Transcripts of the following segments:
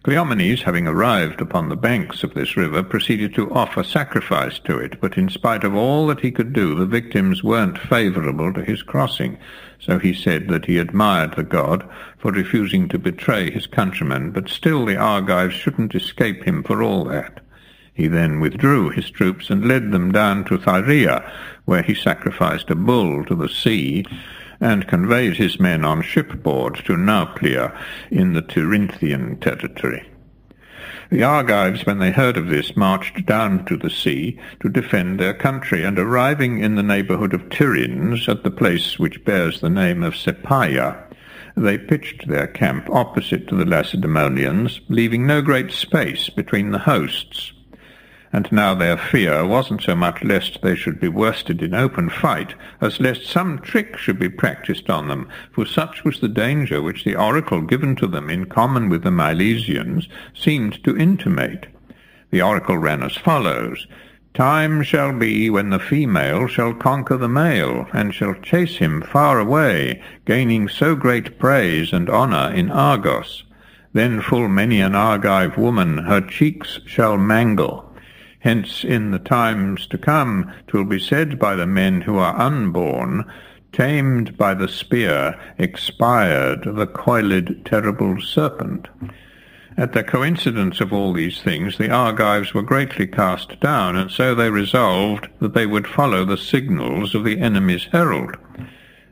Cleomenes, having arrived upon the banks of this river, proceeded to offer sacrifice to it, but in spite of all that he could do, the victims weren't favourable to his crossing. So he said that he admired the god for refusing to betray his countrymen, but still the Argives shouldn't escape him for all that. He then withdrew his troops and led them down to Thyrea, where he sacrificed a bull to the sea, and conveyed his men on shipboard to Nauplia in the Tyrinthian territory. The Argives, when they heard of this, marched down to the sea to defend their country, and arriving in the neighbourhood of Tiryns, at the place which bears the name of Sepaia, they pitched their camp opposite to the Lacedaemonians, leaving no great space between the hosts. And now their fear wasn't so much lest they should be worsted in open fight, as lest some trick should be practised on them, for such was the danger which the oracle given to them in common with the Milesians seemed to intimate. The oracle ran as follows: "Time shall be when the female shall conquer the male, and shall chase him far away, gaining so great praise and honour in Argos. Then full many an Argive woman her cheeks shall mangle. Hence in the times to come 'twill be said by the men who are unborn, tamed by the spear, expired the coiled terrible serpent." At the coincidence of all these things the Argives were greatly cast down, and so they resolved that they would follow the signals of the enemy's herald.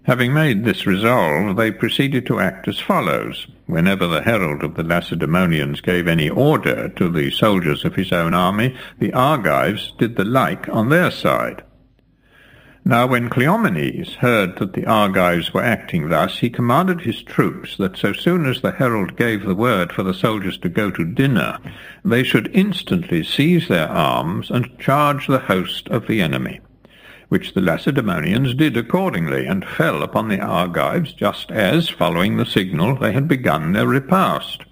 Having made this resolve, they proceeded to act as follows. Whenever the herald of the Lacedaemonians gave any order to the soldiers of his own army, the Argives did the like on their side. Now when Cleomenes heard that the Argives were acting thus, he commanded his troops that so soon as the herald gave the word for the soldiers to go to dinner, they should instantly seize their arms and charge the host of the enemy, which the Lacedaemonians did accordingly, and fell upon the Argives just as, following the signal, they had begun their repast,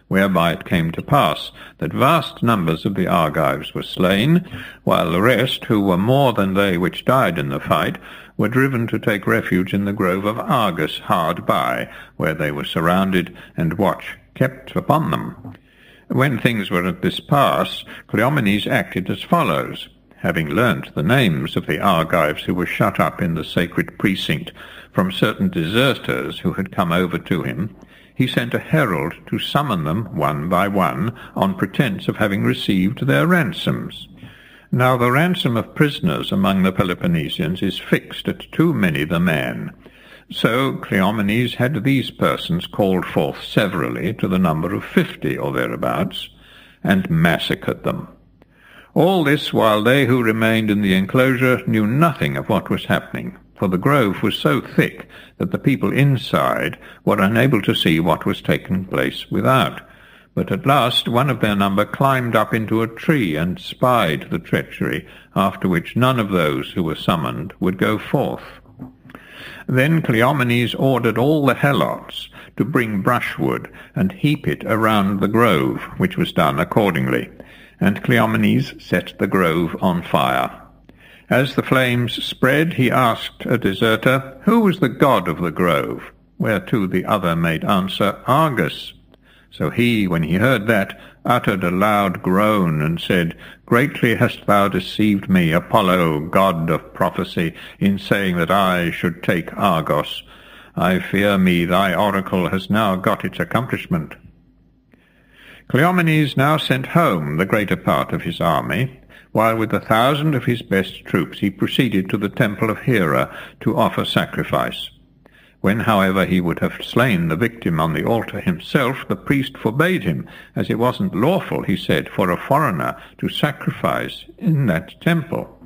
whereby it came to pass that vast numbers of the Argives were slain, while the rest, who were more than they which died in the fight, were driven to take refuge in the grove of Argus hard by, where they were surrounded, and watch kept upon them. When things were at this pass, Cleomenes acted as follows. Having learnt the names of the Argives who were shut up in the sacred precinct from certain deserters who had come over to him, he sent a herald to summon them one by one on pretence of having received their ransoms. Now the ransom of prisoners among the Peloponnesians is fixed at 2 many the man. So Cleomenes had these persons called forth severally, to the number of 50 or thereabouts, and massacred them. All this while they who remained in the enclosure knew nothing of what was happening, for the grove was so thick that the people inside were unable to see what was taking place without. But at last one of their number climbed up into a tree and spied the treachery, after which none of those who were summoned would go forth. Then Cleomenes ordered all the helots to bring brushwood and heap it around the grove, which was done accordingly. And Cleomenes set the grove on fire. As the flames spread, he asked a deserter, who was the god of the grove? Whereto the other made answer, Argus. So he, when he heard that, uttered a loud groan, and said, Greatly hast thou deceived me, Apollo, god of prophecy, in saying that I should take Argos. I fear me thy oracle has now got its accomplishment. Cleomenes now sent home the greater part of his army, while with 1,000 of his best troops he proceeded to the temple of Hera to offer sacrifice. When, however, he would have slain the victim on the altar himself, the priest forbade him, as it wasn't lawful, he said, for a foreigner to sacrifice in that temple.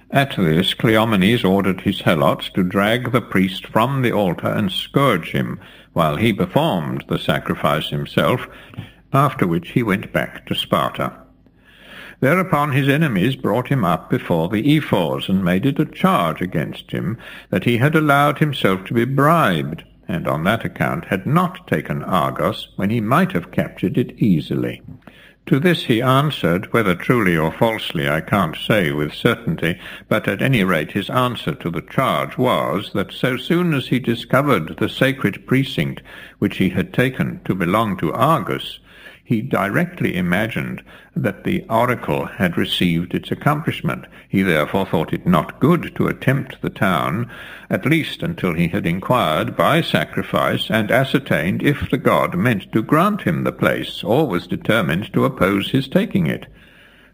At this Cleomenes ordered his helots to drag the priest from the altar and scourge him, while he performed the sacrifice himself, after which he went back to Sparta. Thereupon his enemies brought him up before the ephors, and made it a charge against him that he had allowed himself to be bribed, and on that account had not taken Argos, when he might have captured it easily. To this he answered, whether truly or falsely I can't say with certainty, but at any rate his answer to the charge was that so soon as he discovered the sacred precinct which he had taken to belong to Argus, He directly imagined that the oracle had received its accomplishment. He therefore thought it not good to attempt the town, at least until he had inquired by sacrifice and ascertained if the god meant to grant him the place, or was determined to oppose his taking it.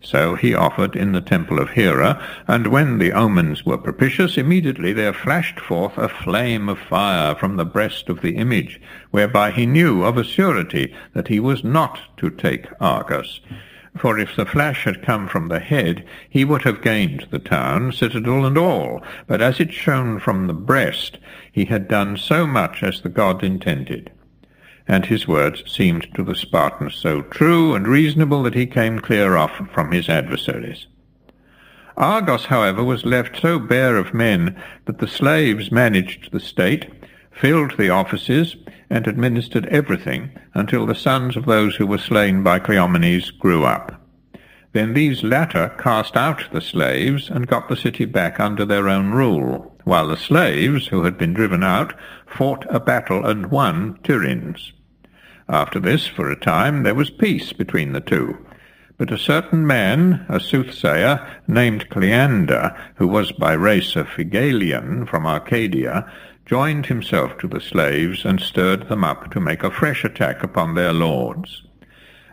So he offered in the temple of Hera, and when the omens were propitious, immediately there flashed forth a flame of fire from the breast of the image, whereby he knew of a surety that he was not to take Argos. For if the flash had come from the head, he would have gained the town, citadel and all, but as it shone from the breast, he had done so much as the god intended. And his words seemed to the Spartans so true and reasonable that he came clear off from his adversaries. Argos, however, was left so bare of men that the slaves managed the state, filled the offices, and administered everything until the sons of those who were slain by Cleomenes grew up. Then these latter cast out the slaves and got the city back under their own rule, while the slaves, who had been driven out, fought a battle and won Tiryns. After this, for a time, there was peace between the two. But a certain man, a soothsayer, named Cleander, who was by race a Phigalian from Arcadia, joined himself to the slaves and stirred them up to make a fresh attack upon their lords.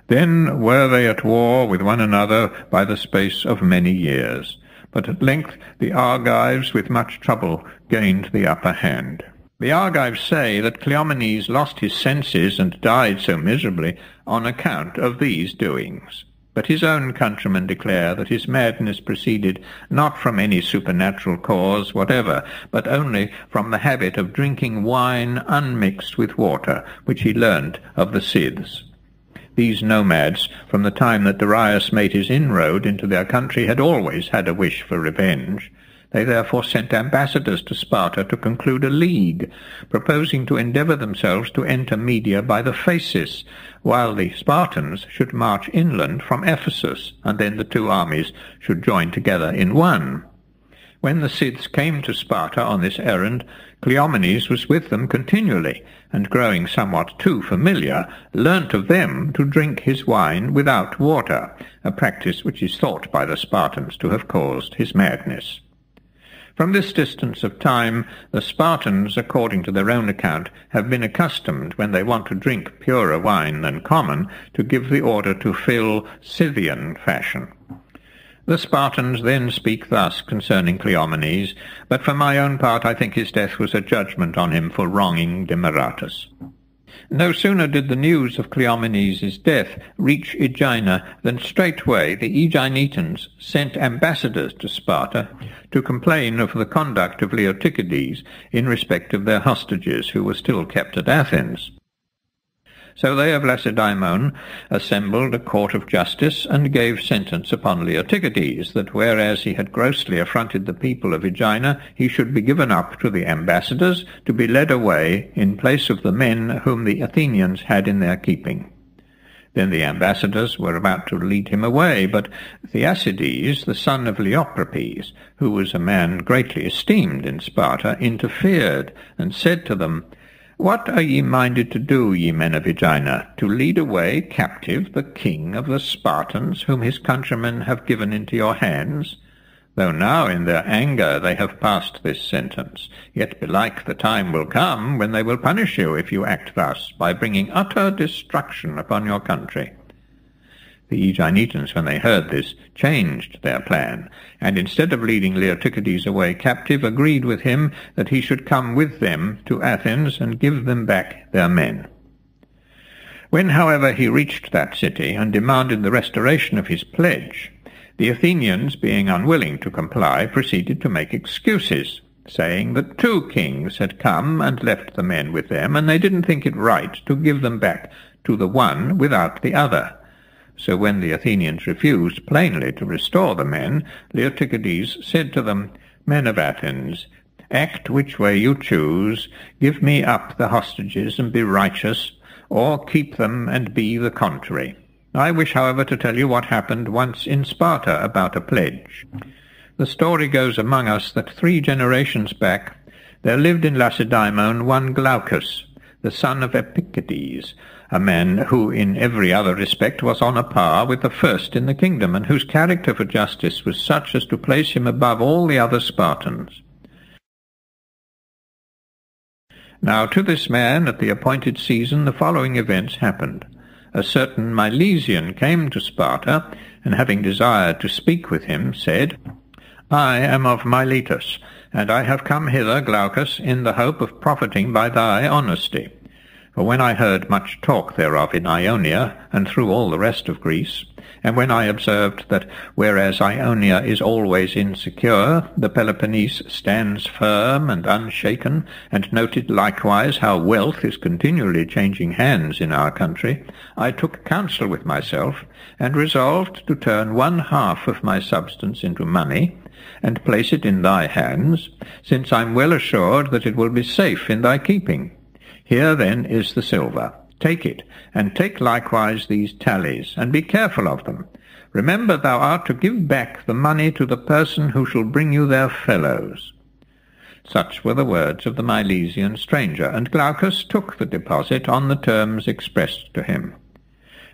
Then were they at war with one another by the space of many years. But at length the Argives with much trouble gained the upper hand. The Argives say that Cleomenes lost his senses and died so miserably on account of these doings. But his own countrymen declare that his madness proceeded not from any supernatural cause whatever, but only from the habit of drinking wine unmixed with water, which he learned of the Scyths. These nomads, from the time that Darius made his inroad into their country, had always had a wish for revenge. They therefore sent ambassadors to Sparta to conclude a league, proposing to endeavour themselves to enter Media by the Phasis, while the Spartans should march inland from Ephesus, and then the two armies should join together in one. When the Scyths came to Sparta on this errand, Cleomenes was with them continually, and growing somewhat too familiar, learnt of them to drink his wine without water, a practice which is thought by the Spartans to have caused his madness. From this distance of time, the Spartans, according to their own account, have been accustomed, when they want to drink purer wine than common, to give the order to fill Scythian fashion. The Spartans then speak thus concerning Cleomenes, but for my own part I think his death was a judgment on him for wronging Demaratus. No sooner did the news of Cleomenes' death reach Aegina than straightway the Aeginetans sent ambassadors to Sparta to complain of the conduct of Leotychides in respect of their hostages who were still kept at Athens. So they of Lacedaemon assembled a court of justice and gave sentence upon Leotychides, that whereas he had grossly affronted the people of Aegina, he should be given up to the ambassadors to be led away in place of the men whom the Athenians had in their keeping. Then the ambassadors were about to lead him away, but Theacides, the son of Leoprepes, who was a man greatly esteemed in Sparta, interfered, and said to them, "What are ye minded to do, ye men of Aegina, to lead away captive the king of the Spartans, whom his countrymen have given into your hands? Though now in their anger they have passed this sentence, yet belike the time will come when they will punish you if you act thus, by bringing utter destruction upon your country." The Aeginetans, when they heard this, changed their plan, and instead of leading Leotychides away captive, agreed with him that he should come with them to Athens and give them back their men. When, however, he reached that city and demanded the restoration of his pledge, the Athenians, being unwilling to comply, proceeded to make excuses, saying that two kings had come and left the men with them, and they didn't think it right to give them back to the one without the other. So when the Athenians refused plainly to restore the men, Leotychides said to them, "Men of Athens, act which way you choose, give me up the hostages and be righteous, or keep them and be the contrary. I wish, however, to tell you what happened once in Sparta about a pledge. The story goes among us that 3 generations back there lived in Lacedaemon one Glaucus, the son of Epictetus, a man who in every other respect was on a par with the first in the kingdom, and whose character for justice was such as to place him above all the other Spartans. Now to this man at the appointed season the following events happened. A certain Milesian came to Sparta, and having desired to speak with him, said, I am of Miletus, and I have come hither, Glaucus, in the hope of profiting by thy honesty. For when I heard much talk thereof in Ionia, and through all the rest of Greece, and when I observed that whereas Ionia is always insecure, the Peloponnese stands firm and unshaken, and noted likewise how wealth is continually changing hands in our country, I took counsel with myself, and resolved to turn 1/2 of my substance into money, and place it in thy hands, since I'm well assured that it will be safe in thy keeping. Here then is the silver. Take it, and take likewise these tallies, and be careful of them. Remember thou art to give back the money to the person who shall bring you their fellows. Such were the words of the Milesian stranger, and Glaucus took the deposit on the terms expressed to him.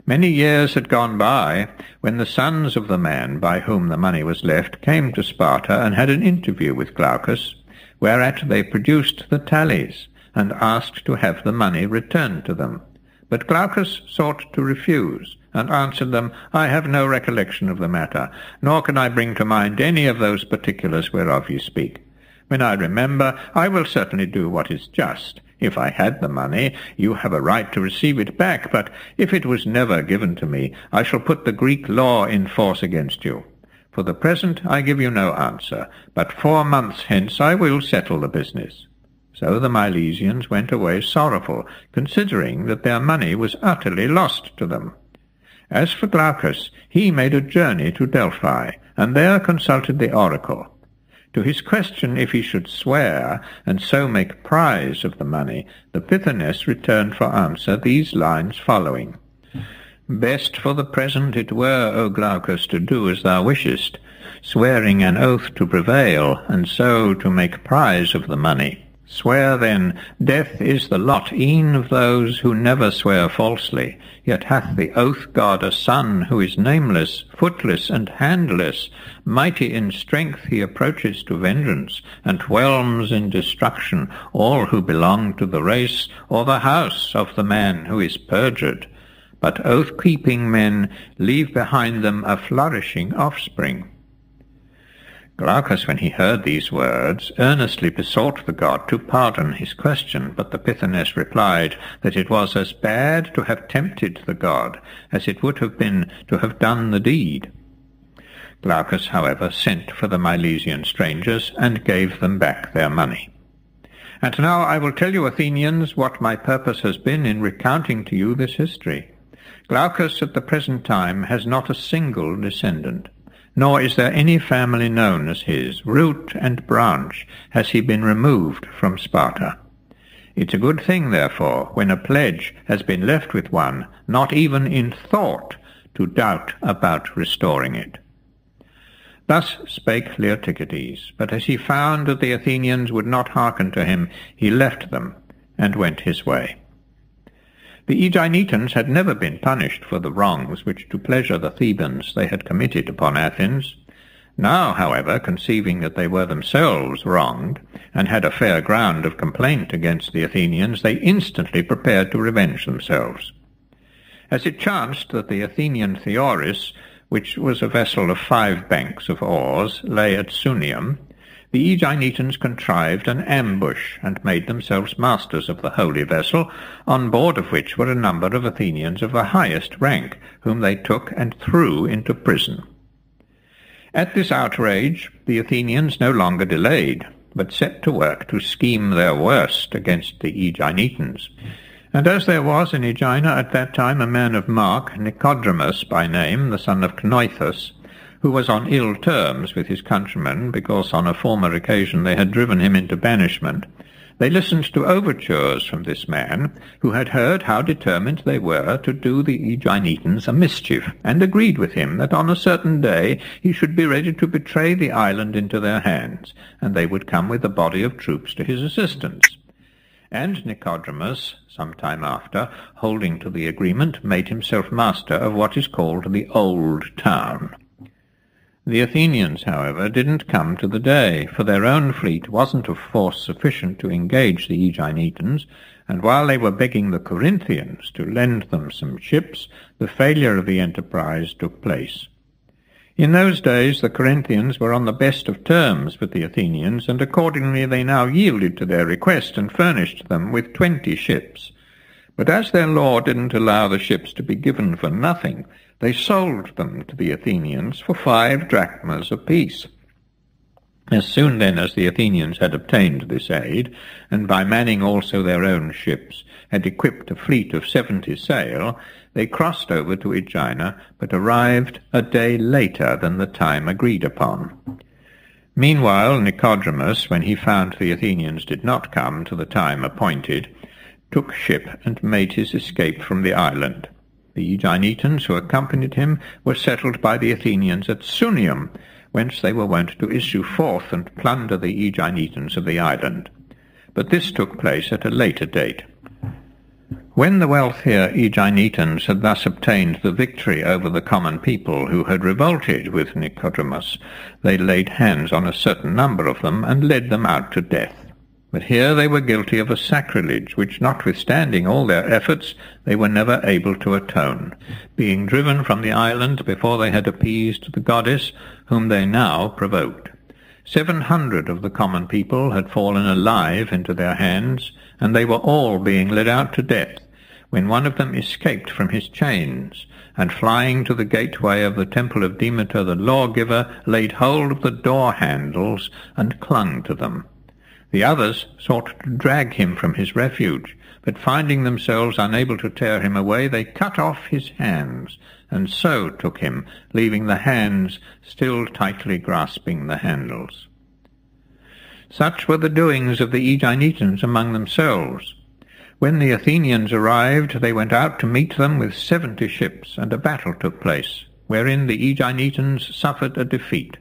Many years had gone by, when the sons of the man by whom the money was left came to Sparta, and had an interview with Glaucus, whereat they produced the tallies, and asked to have the money returned to them. But Glaucus sought to refuse, and answered them, I have no recollection of the matter, nor can I bring to mind any of those particulars whereof you speak. When I remember, I will certainly do what is just. If I had the money, you have a right to receive it back, but if it was never given to me, I shall put the Greek law in force against you. For the present I give you no answer, but 4 months hence I will settle the business. So the Milesians went away sorrowful, considering that their money was utterly lost to them. As for Glaucus, he made a journey to Delphi, and there consulted the oracle. To his question if he should swear, and so make prize of the money, the Pythoness returned for answer these lines following. Best for the present it were, O Glaucus, to do as thou wishest, swearing an oath to prevail, and so to make prize of the money. Swear then, death is the lot e'en of those who never swear falsely, yet hath the oath god a son who is nameless, footless, and handless. Mighty in strength he approaches to vengeance, and whelms in destruction all who belong to the race or the house of the man who is perjured. But oath-keeping men leave behind them a flourishing offspring. Glaucus, when he heard these words, earnestly besought the god to pardon his question, but the Pythoness replied that it was as bad to have tempted the god as it would have been to have done the deed. Glaucus, however, sent for the Milesian strangers, and gave them back their money. And now I will tell you, Athenians, what my purpose has been in recounting to you this history. Glaucus at the present time has not a single descendant, nor is there any family known as his. Root and branch has he been removed from Sparta. It's a good thing, therefore, when a pledge has been left with one, not even in thought to doubt about restoring it. Thus spake Leotychides, but as he found that the Athenians would not hearken to him, he left them, and went his way. The Aeginetans had never been punished for the wrongs which to pleasure the Thebans they had committed upon Athens. Now, however, conceiving that they were themselves wronged, and had a fair ground of complaint against the Athenians, they instantly prepared to revenge themselves. As it chanced that the Athenian Theoris, which was a vessel of 5 banks of oars, lay at Sunium, the Aeginetans contrived an ambush, and made themselves masters of the holy vessel, on board of which were a number of Athenians of the highest rank, whom they took and threw into prison. At this outrage the Athenians no longer delayed, but set to work to scheme their worst against the Aeginetans. And as there was in Aegina at that time a man of mark, Nicodremus by name, the son of Cnoethus, who was on ill terms with his countrymen, because on a former occasion they had driven him into banishment, they listened to overtures from this man, who had heard how determined they were to do the Aeginetans a mischief, and agreed with him that on a certain day he should be ready to betray the island into their hands, and they would come with a body of troops to his assistance. and Nicodemus, some time after, holding to the agreement, made himself master of what is called the Old Town. The Athenians, however, didn't come to the day, for their own fleet wasn't of force sufficient to engage the Aeginetans, and while they were begging the Corinthians to lend them some ships, the failure of the enterprise took place. In those days the Corinthians were on the best of terms with the Athenians, and accordingly they now yielded to their request and furnished them with 20 ships. But as their law didn't allow the ships to be given for nothing, they sold them to the Athenians for 5 drachmas apiece. As soon then as the Athenians had obtained this aid, and by manning also their own ships, had equipped a fleet of 70 sail, they crossed over to Aegina, but arrived a day later than the time agreed upon. Meanwhile Nicodemus, when he found the Athenians did not come to the time appointed, took ship and made his escape from the island. The Aeginetans who accompanied him were settled by the Athenians at Sunium, whence they were wont to issue forth and plunder the Aeginetans of the island. But this took place at a later date. When the wealthier Aeginetans had thus obtained the victory over the common people who had revolted with Nicodemus, they laid hands on a certain number of them and led them out to death. But here they were guilty of a sacrilege which, notwithstanding all their efforts, they were never able to atone, being driven from the island before they had appeased the goddess, whom they now provoked. 700 of the common people had fallen alive into their hands, and they were all being led out to death, when one of them escaped from his chains, and flying to the gateway of the temple of Demeter the lawgiver, laid hold of the door handles and clung to them. The others sought to drag him from his refuge, but finding themselves unable to tear him away, they cut off his hands, and so took him, leaving the hands still tightly grasping the handles. Such were the doings of the Aeginetans among themselves. When the Athenians arrived, they went out to meet them with 70 ships, and a battle took place, wherein the Aeginetans suffered a defeat.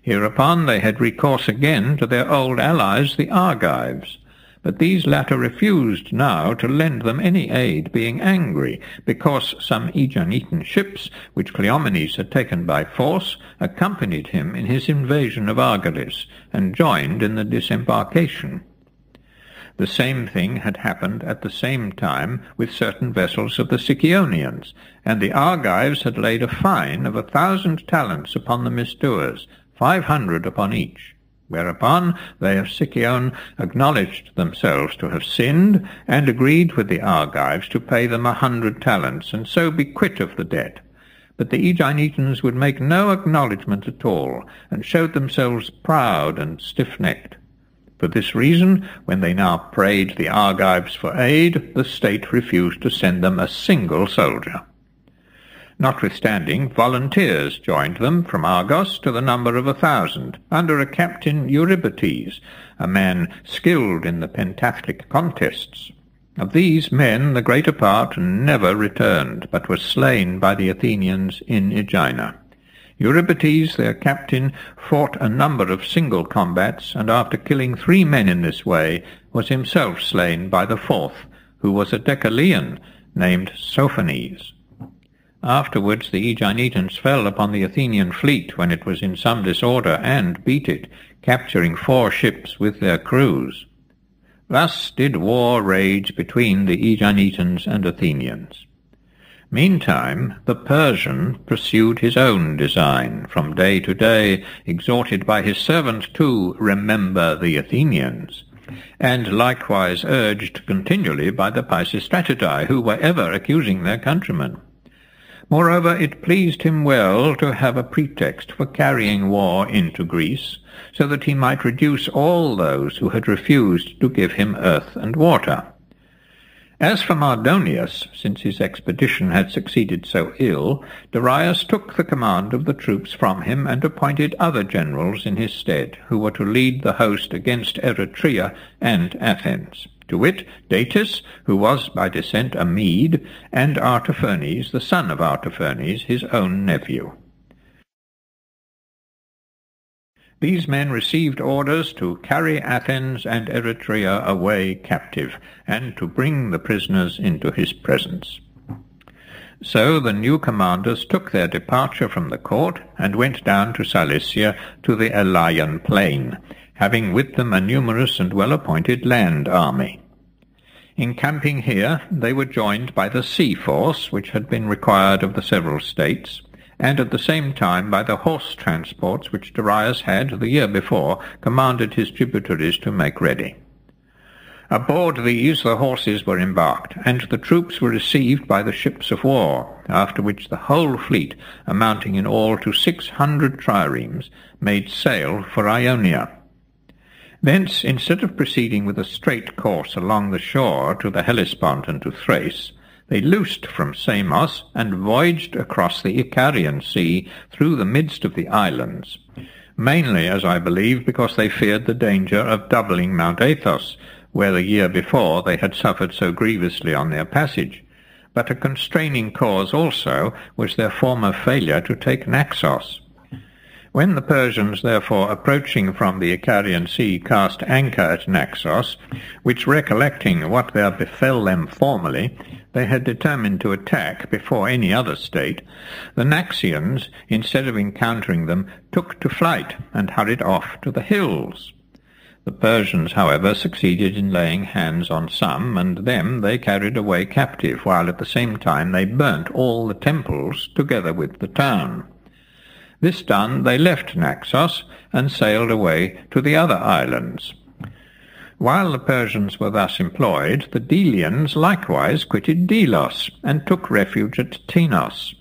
Hereupon they had recourse again to their old allies, the Argives, but these latter refused now to lend them any aid, being angry, because some Aeginetan ships, which Cleomenes had taken by force, accompanied him in his invasion of Argolis, and joined in the disembarkation. The same thing had happened at the same time with certain vessels of the Sicyonians, and the Argives had laid a fine of 1,000 talents upon the misdoers, 500 upon each, whereupon they of Sicyon acknowledged themselves to have sinned, and agreed with the Argives to pay them 100 talents, and so be quit of the debt. But the Aeginetans would make no acknowledgment at all, and showed themselves proud and stiff-necked. For this reason, when they now prayed the Argives for aid, the state refused to send them a single soldier. Notwithstanding, volunteers joined them from Argos to the number of 1,000, under a captain Eurybates, a man skilled in the pentathlete contests. Of these men the greater part never returned, but were slain by the Athenians in Aegina. Eurybates, their captain, fought a number of single combats, and after killing 3 men in this way, was himself slain by the 4th, who was a Decelean named Sophones. Afterwards the Aeginetans fell upon the Athenian fleet when it was in some disorder, and beat it, capturing 4 ships with their crews. Thus did war rage between the Aeginetans and Athenians. Meantime the Persian pursued his own design, from day to day, exhorted by his servant to remember the Athenians, and likewise urged continually by the Pisistratidae, who were ever accusing their countrymen. Moreover, it pleased him well to have a pretext for carrying war into Greece, so that he might reduce all those who had refused to give him earth and water. As for Mardonius, since his expedition had succeeded so ill, Darius took the command of the troops from him, and appointed other generals in his stead, who were to lead the host against Eretria and Athens, to wit, Datis, who was by descent a Mede, and Artaphernes, the son of Artaphernes, his own nephew. These men received orders to carry Athens and Eretria away captive, and to bring the prisoners into his presence. So the new commanders took their departure from the court, and went down to Cilicia to the Elaean plain, having with them a numerous and well-appointed land army. Encamping here, they were joined by the sea force, which had been required of the several states, and at the same time by the horse transports which Darius had, the year before, commanded his tributaries to make ready. Aboard these the horses were embarked, and the troops were received by the ships of war, after which the whole fleet, amounting in all to 600 triremes, made sail for Ionia. Thence, instead of proceeding with a straight course along the shore to the Hellespont and to Thrace, they loosed from Samos and voyaged across the Icarian Sea through the midst of the islands, mainly, as I believe, because they feared the danger of doubling Mount Athos, where the year before they had suffered so grievously on their passage. But a constraining cause also was their former failure to take Naxos. When the Persians, therefore, approaching from the Icarian Sea, cast anchor at Naxos, which, recollecting what there befell them formerly, they had determined to attack before any other state, the Naxians, instead of encountering them, took to flight and hurried off to the hills. The Persians, however, succeeded in laying hands on some, and them they carried away captive, while at the same time they burnt all the temples together with the town. This done, they left Naxos and sailed away to the other islands. While the Persians were thus employed, the Delians likewise quitted Delos and took refuge at Tenos.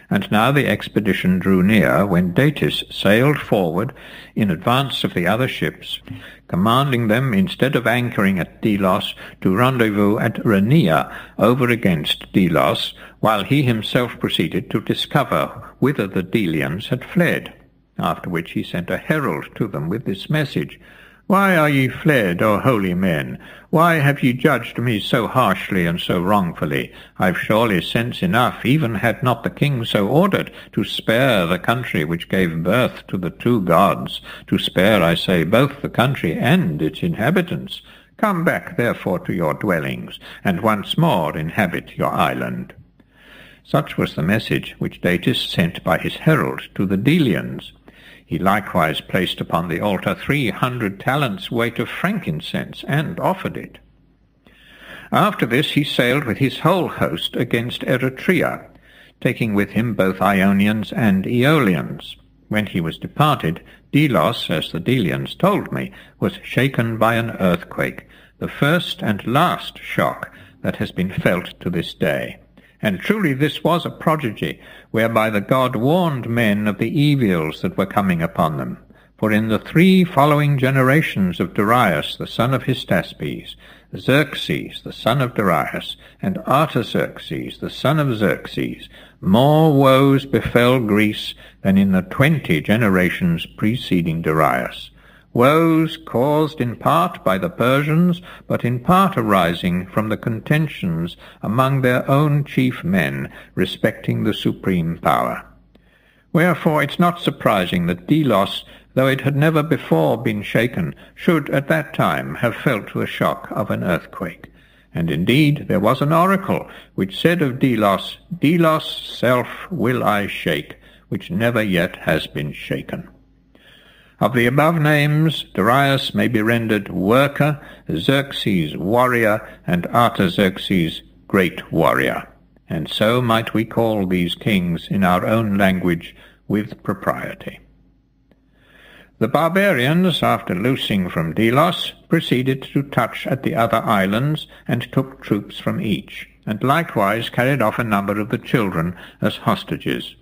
And now the expedition drew near, when Datis sailed forward in advance of the other ships, commanding them, instead of anchoring at Delos, to rendezvous at Rhenea over against Delos, while he himself proceeded to discover whither the Delians had fled. After which he sent a herald to them with this message: "Why are ye fled, O holy men? Why have ye judged me so harshly and so wrongfully? I've surely sense enough, even had not the king so ordered, to spare the country which gave birth to the two gods, to spare, I say, both the country and its inhabitants. Come back therefore to your dwellings, and once more inhabit your island." Such was the message which Datis sent by his herald to the Delians. He likewise placed upon the altar 300 talents weight of frankincense, and offered it. After this he sailed with his whole host against Eretria, taking with him both Ionians and Aeolians. When he was departed, Delos, as the Delians told me, was shaken by an earthquake, the first and last shock that has been felt to this day. And truly this was a prodigy, whereby the god warned men of the evils that were coming upon them. For in the 3 following generations of Darius, the son of Hystaspes, Xerxes, the son of Darius, and Artaxerxes, the son of Xerxes, more woes befell Greece than in the 20 generations preceding Darius. Woes caused in part by the Persians, but in part arising from the contentions among their own chief men respecting the supreme power. Wherefore it's not surprising that Delos, though it had never before been shaken, should at that time have felt the shock of an earthquake. And indeed there was an oracle which said of Delos, "Delos' self will I shake, which never yet has been shaken." Of the above names, Darius may be rendered worker, Xerxes warrior, and Artaxerxes great warrior. And so might we call these kings in our own language with propriety. The barbarians, after loosing from Delos, proceeded to touch at the other islands, and took troops from each, and likewise carried off a number of the children as hostages.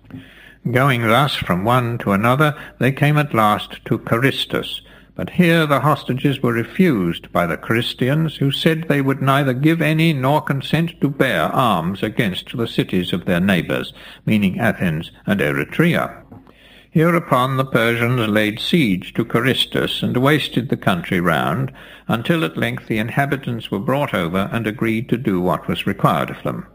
Going thus from one to another, they came at last to Carystus, but here the hostages were refused by the Christians, who said they would neither give any nor consent to bear arms against the cities of their neighbours, meaning Athens and Eretria. Hereupon the Persians laid siege to Carystus, and wasted the country round, until at length the inhabitants were brought over and agreed to do what was required of them.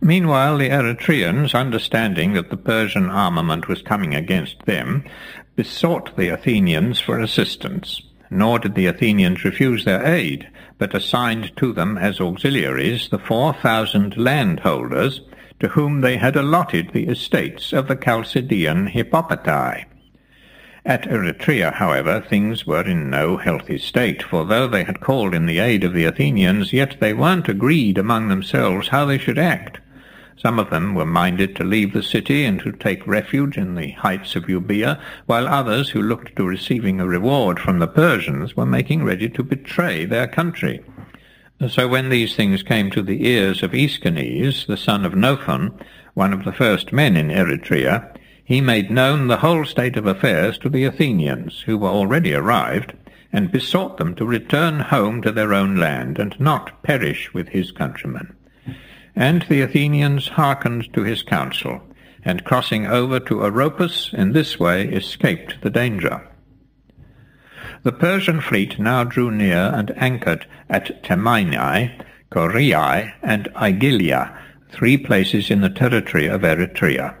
Meanwhile, the Eretrians, understanding that the Persian armament was coming against them, besought the Athenians for assistance. Nor did the Athenians refuse their aid, but assigned to them as auxiliaries the 4,000 landholders to whom they had allotted the estates of the Chalcidian Hippopotami. At Eretria, however, things were in no healthy state, for though they had called in the aid of the Athenians, yet they weren't agreed among themselves how they should act. Some of them were minded to leave the city and to take refuge in the heights of Euboea, while others, who looked to receiving a reward from the Persians, were making ready to betray their country. So when these things came to the ears of Aeschines, the son of Nophon, one of the first men in Eretria, he made known the whole state of affairs to the Athenians, who were already arrived, and besought them to return home to their own land, and not perish with his countrymen. And the Athenians hearkened to his counsel, and crossing over to Oropus, in this way escaped the danger. The Persian fleet now drew near and anchored at Temeinae, Coriae, and Aegylia, 3 places in the territory of Eretria.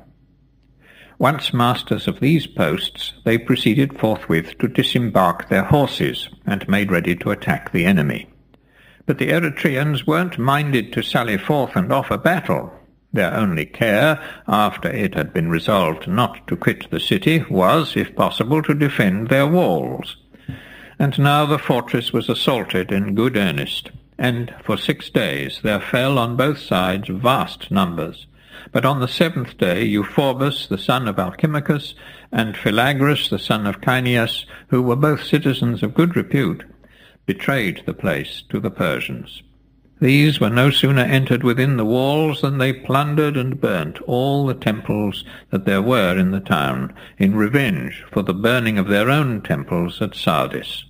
Once masters of these posts, they proceeded forthwith to disembark their horses, and made ready to attack the enemy. But the Eretrians weren't minded to sally forth and offer battle. Their only care, after it had been resolved not to quit the city, was, if possible, to defend their walls. And now the fortress was assaulted in good earnest, and for 6 days there fell on both sides vast numbers. But on the 7th day Euphorbus, the son of Alcimachus, and Philagris, the son of Caeneus, who were both citizens of good repute, betrayed the place to the Persians. These were no sooner entered within the walls than they plundered and burnt all the temples that there were in the town, in revenge for the burning of their own temples at Sardis.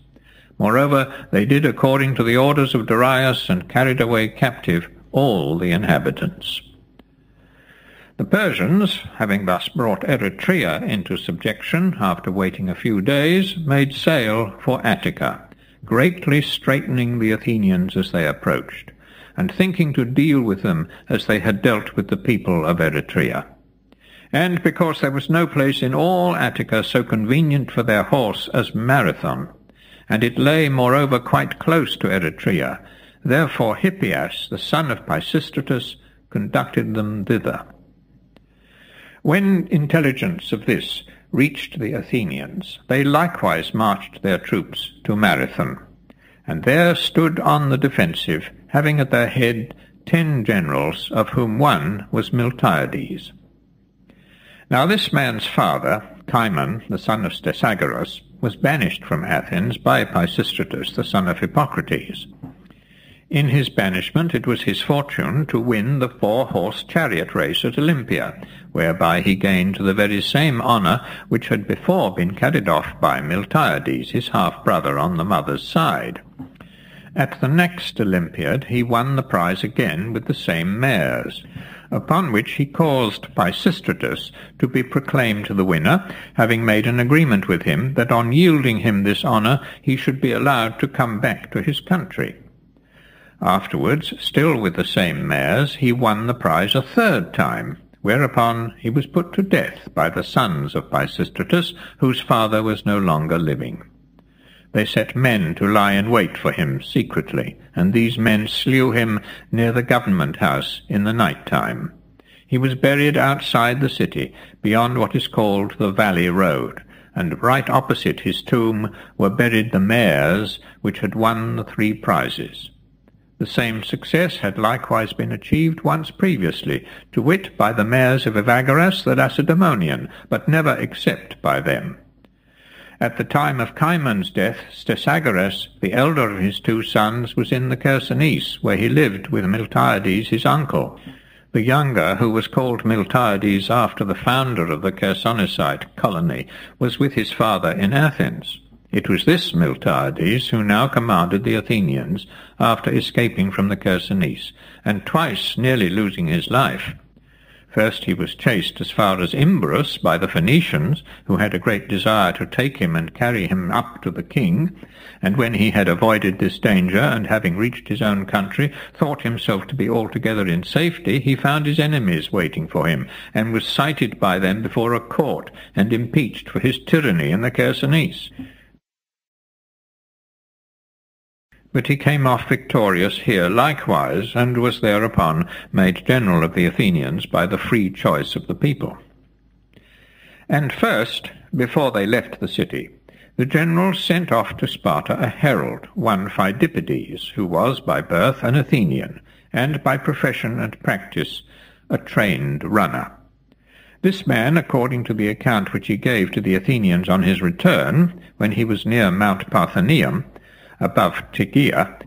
Moreover, they did according to the orders of Darius, and carried away captive all the inhabitants. The Persians, having thus brought Eretria into subjection, after waiting a few days, made sail for Attica, greatly straitening the Athenians as they approached, and thinking to deal with them as they had dealt with the people of Eretria. And because there was no place in all Attica so convenient for their horse as Marathon, and it lay moreover quite close to Eretria, therefore Hippias, the son of Pisistratus, conducted them thither. When intelligence of this reached the Athenians, they likewise marched their troops to Marathon, and there stood on the defensive, having at their head 10 generals, of whom one was Miltiades. Now this man's father, Cimon, the son of Stesagoras, was banished from Athens by Pisistratus, the son of Hippocrates. In his banishment it was his fortune to win the 4-horse chariot race at Olympia, whereby he gained the very same honour which had before been carried off by Miltiades, his half-brother on the mother's side. At the next Olympiad he won the prize again with the same mares, upon which he caused Pisistratus to be proclaimed the winner, having made an agreement with him that on yielding him this honour he should be allowed to come back to his country. Afterwards, still with the same mares, he won the prize a 3rd time, whereupon he was put to death by the sons of Pisistratus, whose father was no longer living. They set men to lie in wait for him secretly, and these men slew him near the government house in the night time. He was buried outside the city, beyond what is called the Valley Road, and right opposite his tomb were buried the mares which had won the 3 prizes. The same success had likewise been achieved once previously, to wit, by the mares of Evagaras the Lacedaemonian, but never except by them. At the time of Cimon's death, Stesagoras, the elder of his 2 sons, was in the Chersonese, where he lived with Miltiades his uncle. The younger, who was called Miltiades after the founder of the Chersonesite colony, was with his father in Athens. It was this Miltiades who now commanded the Athenians after escaping from the Chersonese, and twice nearly losing his life. First he was chased as far as Imbros by the Phoenicians, who had a great desire to take him and carry him up to the king, and when he had avoided this danger, and having reached his own country, thought himself to be altogether in safety, he found his enemies waiting for him, and was cited by them before a court, and impeached for his tyranny in the Chersonese. But he came off victorious here likewise, and was thereupon made general of the Athenians by the free choice of the people. And first, before they left the city, the generals sent off to Sparta a herald, one Phidippides, who was by birth an Athenian, and by profession and practice a trained runner. This man, according to the account which he gave to the Athenians on his return, when he was near Mount Parthenium, above Tegea,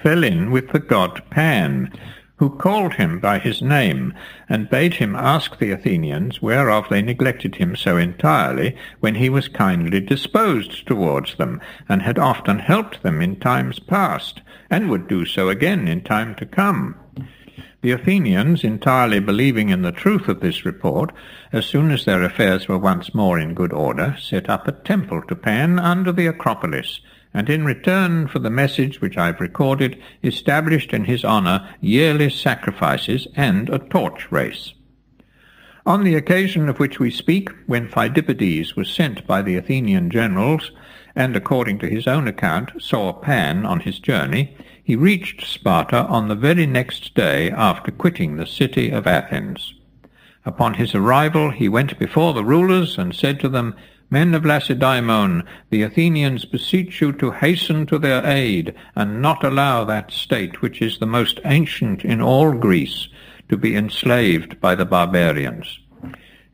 fell in with the god Pan, who called him by his name, and bade him ask the Athenians whereof they neglected him so entirely, when he was kindly disposed towards them, and had often helped them in times past, and would do so again in time to come. The Athenians, entirely believing in the truth of this report, as soon as their affairs were once more in good order, set up a temple to Pan under the Acropolis, and in return for the message which I have recorded, established in his honour yearly sacrifices and a torch race. On the occasion of which we speak, when Phidippides was sent by the Athenian generals, and according to his own account saw Pan on his journey, he reached Sparta on the very next day after quitting the city of Athens. Upon his arrival he went before the rulers and said to them, Men of Lacedaemon, the Athenians beseech you to hasten to their aid, and not allow that state which is the most ancient in all Greece to be enslaved by the barbarians.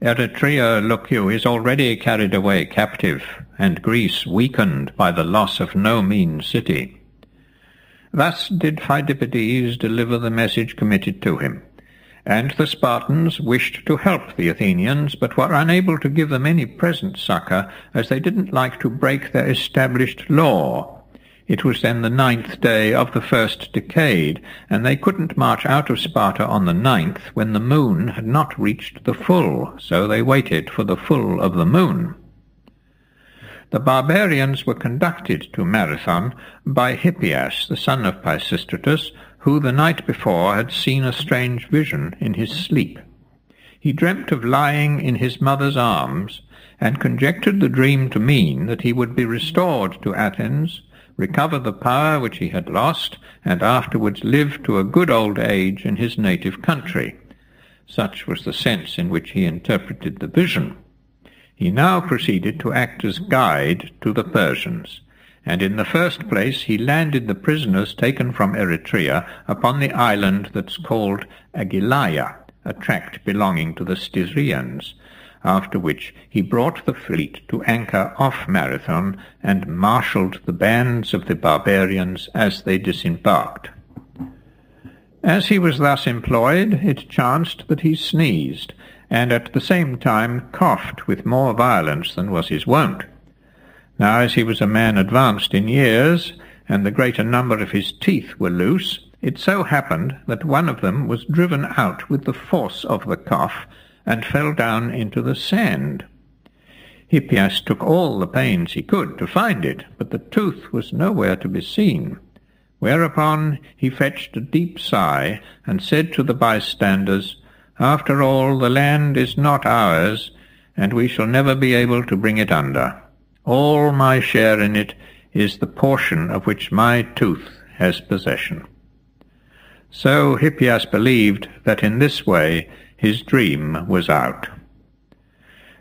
Eretria, look you, is already carried away captive, and Greece weakened by the loss of no mean city. Thus did Phidippides deliver the message committed to him. And the Spartans wished to help the Athenians, but were unable to give them any present succour, as they didn't like to break their established law. It was then the 9th day of the first decade, and they couldn't march out of Sparta on the 9th, when the moon had not reached the full, so they waited for the full of the moon. The barbarians were conducted to Marathon by Hippias, the son of Pisistratus, who the night before had seen a strange vision in his sleep. He dreamt of lying in his mother's arms, and conjectured the dream to mean that he would be restored to Athens, recover the power which he had lost, and afterwards live to a good old age in his native country. Such was the sense in which he interpreted the vision. He now proceeded to act as guide to the Persians, and in the first place he landed the prisoners taken from Eretria upon the island that's called Agylaia, a tract belonging to the Styrians, after which he brought the fleet to anchor off Marathon and marshalled the bands of the barbarians as they disembarked. As he was thus employed, it chanced that he sneezed, and at the same time coughed with more violence than was his wont. Now as he was a man advanced in years, and the greater number of his teeth were loose, it so happened that one of them was driven out with the force of the cough, and fell down into the sand. Hippias took all the pains he could to find it, but the tooth was nowhere to be seen. Whereupon he fetched a deep sigh, and said to the bystanders, After all, the land is not ours, and we shall never be able to bring it under. All my share in it is the portion of which my tooth has possession. So Hippias believed that in this way his dream was out.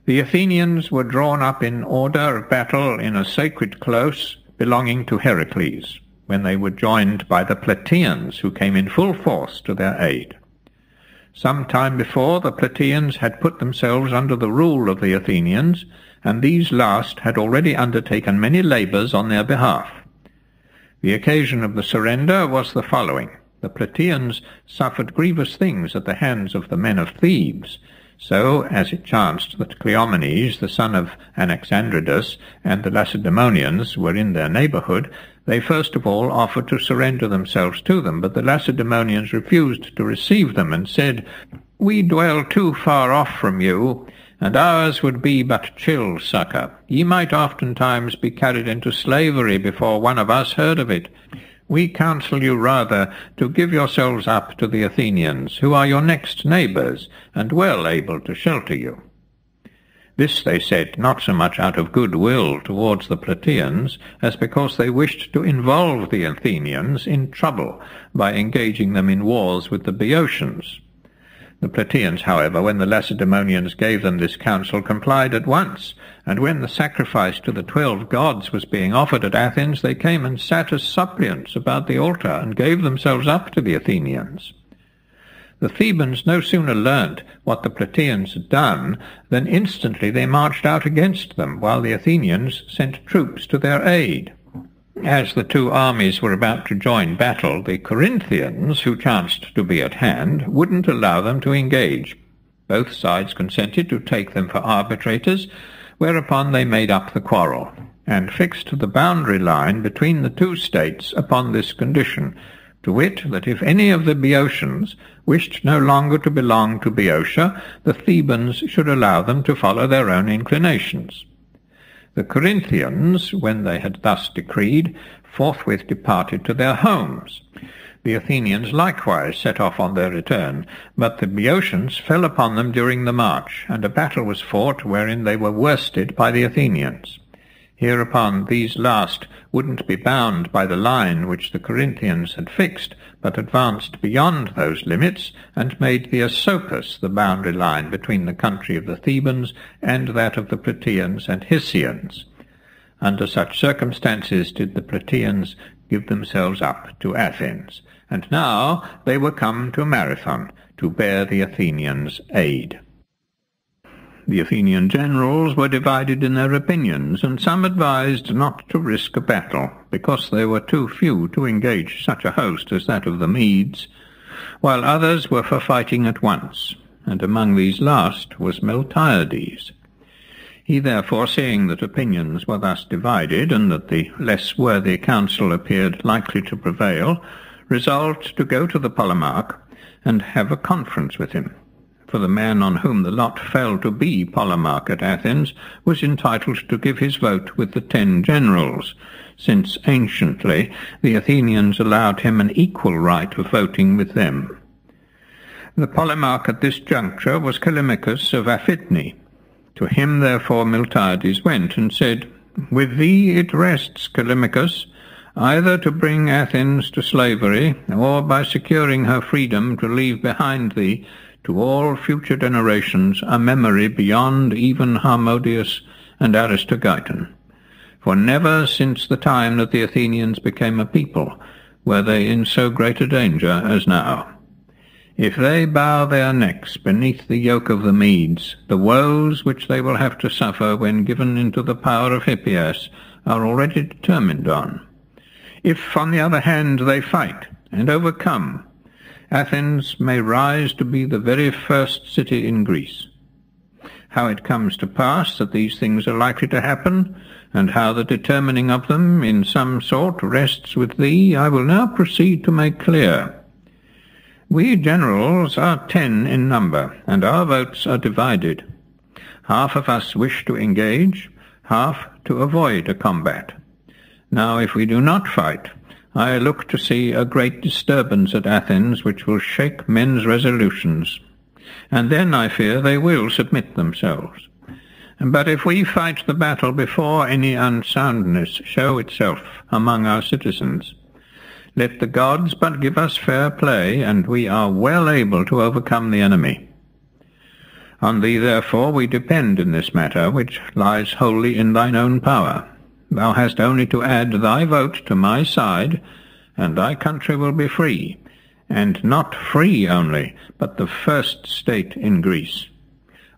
The Athenians were drawn up in order of battle in a sacred close belonging to Heracles, when they were joined by the Plataeans, who came in full force to their aid. Some time before, the Plataeans had put themselves under the rule of the Athenians, and these last had already undertaken many labours on their behalf. The occasion of the surrender was the following. The Plataeans suffered grievous things at the hands of the men of Thebes. So, as it chanced that Cleomenes, the son of Anaxandridas, and the Lacedaemonians were in their neighbourhood, they first of all offered to surrender themselves to them, but the Lacedaemonians refused to receive them, and said, "We dwell too far off from you, and ours would be but chill succour. Ye might oftentimes be carried into slavery before one of us heard of it. We counsel you rather to give yourselves up to the Athenians, who are your next neighbours, and well able to shelter you." This they said not so much out of good will towards the Plataeans, as because they wished to involve the Athenians in trouble by engaging them in wars with the Boeotians. The Plataeans, however, when the Lacedaemonians gave them this counsel, complied at once, and when the sacrifice to the 12 gods was being offered at Athens, they came and sat as suppliants about the altar, and gave themselves up to the Athenians. The Thebans no sooner learnt what the Plataeans had done than instantly they marched out against them, while the Athenians sent troops to their aid. As the two armies were about to join battle, the Corinthians, who chanced to be at hand, wouldn't allow them to engage. Both sides consented to take them for arbitrators, whereupon they made up the quarrel, and fixed the boundary line between the two states upon this condition, to wit, that if any of the Boeotians wished no longer to belong to Boeotia, the Thebans should allow them to follow their own inclinations. The Corinthians, when they had thus decreed, forthwith departed to their homes. The Athenians likewise set off on their return, but the Boeotians fell upon them during the march, and a battle was fought wherein they were worsted by the Athenians. Hereupon these last wouldn't be bound by the line which the Corinthians had fixed, but advanced beyond those limits, and made the Asopus the boundary line between the country of the Thebans and that of the Plataeans and Hessians. Under such circumstances did the Plataeans give themselves up to Athens, and now they were come to Marathon to bear the Athenians aid. The Athenian generals were divided in their opinions, and some advised not to risk a battle, because they were too few to engage such a host as that of the Medes, while others were for fighting at once, and among these last was Miltiades. He therefore, seeing that opinions were thus divided, and that the less worthy counsel appeared likely to prevail, resolved to go to the Polemarch and have a conference with him. For the man on whom the lot fell to be Polemarch at Athens was entitled to give his vote with the 10 generals, since anciently the Athenians allowed him an equal right of voting with them. The Polemarch at this juncture was Callimachus of Aphidne. To him therefore Miltiades went, and said, "With thee it rests, Callimachus, either to bring Athens to slavery, or by securing her freedom to leave behind thee to all future generations a memory beyond even Harmodius and Aristogeiton. For never since the time that the Athenians became a people were they in so great a danger as now. If they bow their necks beneath the yoke of the Medes, the woes which they will have to suffer when given into the power of Hippias are already determined on. If, on the other hand, they fight and overcome, Athens may rise to be the very first city in Greece. How it comes to pass that these things are likely to happen, and how the determining of them in some sort rests with thee, I will now proceed to make clear. We generals are 10 in number, and our votes are divided. Half of us wish to engage, half to avoid a combat. Now if we do not fight, I look to see a great disturbance at Athens which will shake men's resolutions, and then I fear they will submit themselves. But if we fight the battle before any unsoundness show itself among our citizens, let the gods but give us fair play, and we are well able to overcome the enemy. On thee therefore we depend in this matter, which lies wholly in thine own power. Thou hast only to add thy vote to my side, and thy country will be free, and not free only, but the first state in Greece.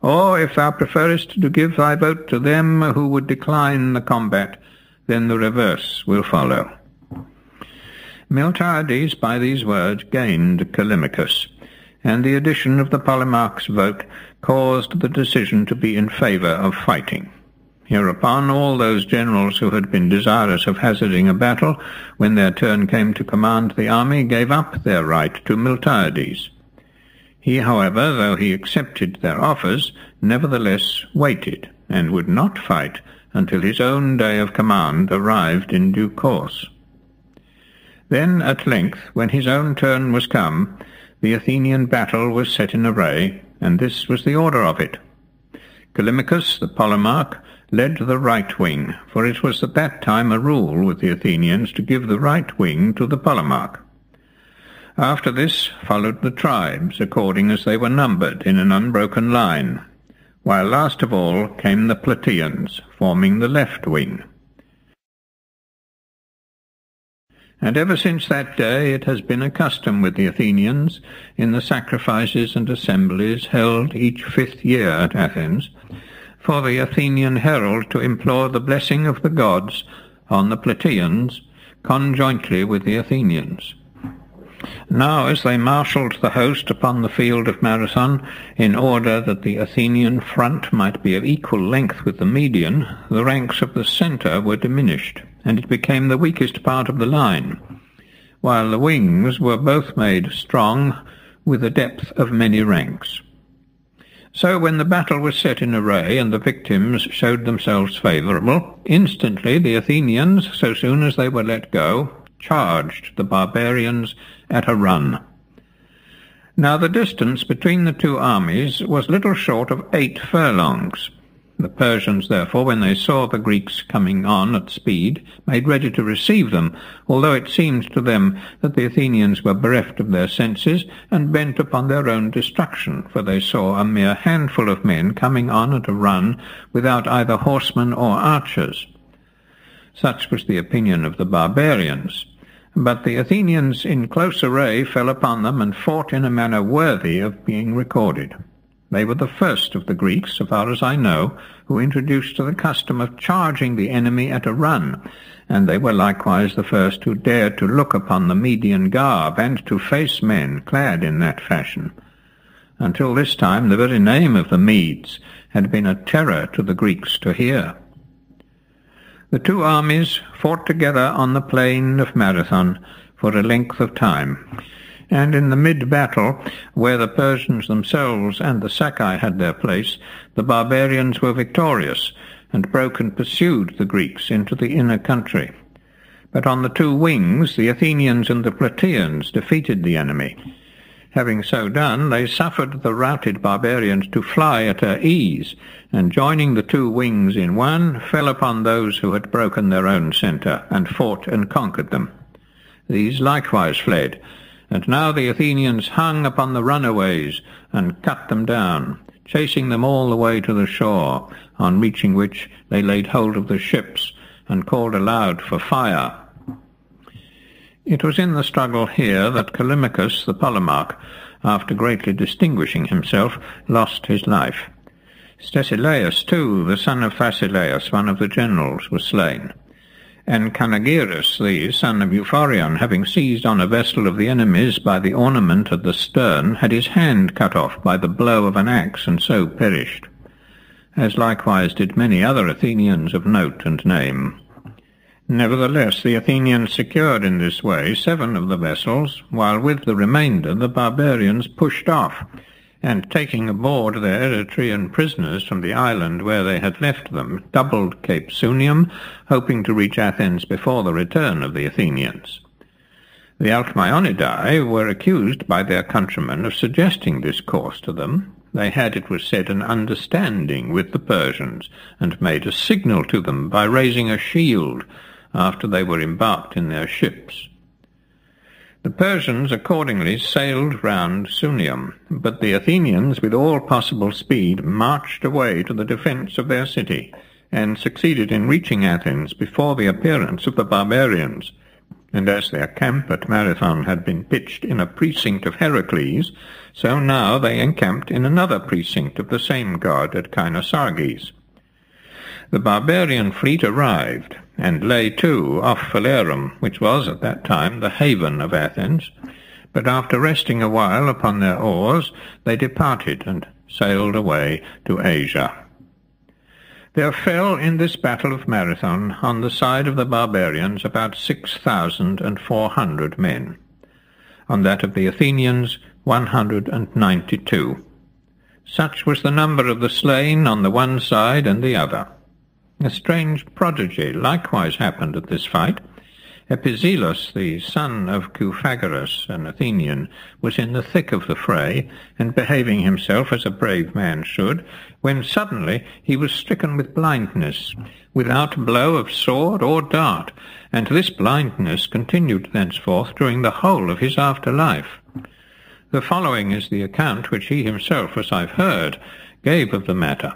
Or if thou preferest to give thy vote to them who would decline the combat, then the reverse will follow." Miltiades by these words gained Callimachus, and the addition of the Polemarch's vote caused the decision to be in favour of fighting. Hereupon all those generals who had been desirous of hazarding a battle, when their turn came to command the army, gave up their right to Miltiades. He, however, though he accepted their offers, nevertheless waited, and would not fight until his own day of command arrived in due course. Then, at length, when his own turn was come, the Athenian battle was set in array, and this was the order of it. Callimachus, the Polemarch, led the right wing, for it was at that time a rule with the Athenians to give the right wing to the Polemarch. After this followed the tribes, according as they were numbered, in an unbroken line, while last of all came the Plataeans, forming the left wing. And ever since that day it has been a custom with the Athenians, in the sacrifices and assemblies held each 5th year at Athens, for the Athenian herald to implore the blessing of the gods on the Plataeans, conjointly with the Athenians. Now, as they marshalled the host upon the field of Marathon, in order that the Athenian front might be of equal length with the median, the ranks of the centre were diminished, and it became the weakest part of the line, while the wings were both made strong with a depth of many ranks. So when the battle was set in array, and the victims showed themselves favourable, instantly the Athenians, so soon as they were let go, charged the barbarians at a run. Now the distance between the two armies was little short of 8 furlongs. The Persians, therefore, when they saw the Greeks coming on at speed, made ready to receive them, although it seemed to them that the Athenians were bereft of their senses and bent upon their own destruction, for they saw a mere handful of men coming on at a run without either horsemen or archers. Such was the opinion of the barbarians. But the Athenians in close array fell upon them and fought in a manner worthy of being recorded. They were the first of the Greeks, so far as I know, who introduced the custom of charging the enemy at a run, and they were likewise the first who dared to look upon the Median garb and to face men clad in that fashion. Until this time the very name of the Medes had been a terror to the Greeks to hear. The two armies fought together on the plain of Marathon for a length of time, and in the mid-battle, where the Persians themselves and the Sacae had their place, the barbarians were victorious, and broke and pursued the Greeks into the inner country. But on the two wings the Athenians and the Plataeans defeated the enemy. Having so done, they suffered the routed barbarians to fly at their ease, and joining the two wings in one, fell upon those who had broken their own centre, and fought and conquered them. These likewise fled, and now the Athenians hung upon the runaways, and cut them down, chasing them all the way to the shore, on reaching which they laid hold of the ships, and called aloud for fire. It was in the struggle here that Callimachus, the Polemarch, after greatly distinguishing himself, lost his life. Stesilaus, too, the son of Phasaelus, one of the generals, was slain. And Canagerus, the son of Euphorion, having seized on a vessel of the enemy's by the ornament at the stern, had his hand cut off by the blow of an axe, and so perished, as likewise did many other Athenians of note and name. Nevertheless, the Athenians secured in this way 7 of the vessels, while with the remainder the barbarians pushed off, and taking aboard their Eretrian prisoners from the island where they had left them, doubled Cape Sunium, hoping to reach Athens before the return of the Athenians. The Alcmaeonidae were accused by their countrymen of suggesting this course to them. They had, it was said, an understanding with the Persians, and made a signal to them by raising a shield after they were embarked in their ships. The Persians accordingly sailed round Sunium, but the Athenians with all possible speed marched away to the defence of their city, and succeeded in reaching Athens before the appearance of the barbarians. And as their camp at Marathon had been pitched in a precinct of Heracles, so now they encamped in another precinct of the same god at Kynosarges. The barbarian fleet arrived, and lay to off Phalerum, which was at that time the haven of Athens. But after resting a while upon their oars, they departed and sailed away to Asia. There fell in this battle of Marathon on the side of the barbarians about 6,400 men. On that of the Athenians 192. Such was the number of the slain on the one side and the other. A strange prodigy likewise happened at this fight. Epizelus, the son of Cuphagerus, an Athenian, was in the thick of the fray, and behaving himself as a brave man should, when suddenly he was stricken with blindness, without blow of sword or dart, and this blindness continued thenceforth during the whole of his after-life. The following is the account which he himself, as I've heard, gave of the matter.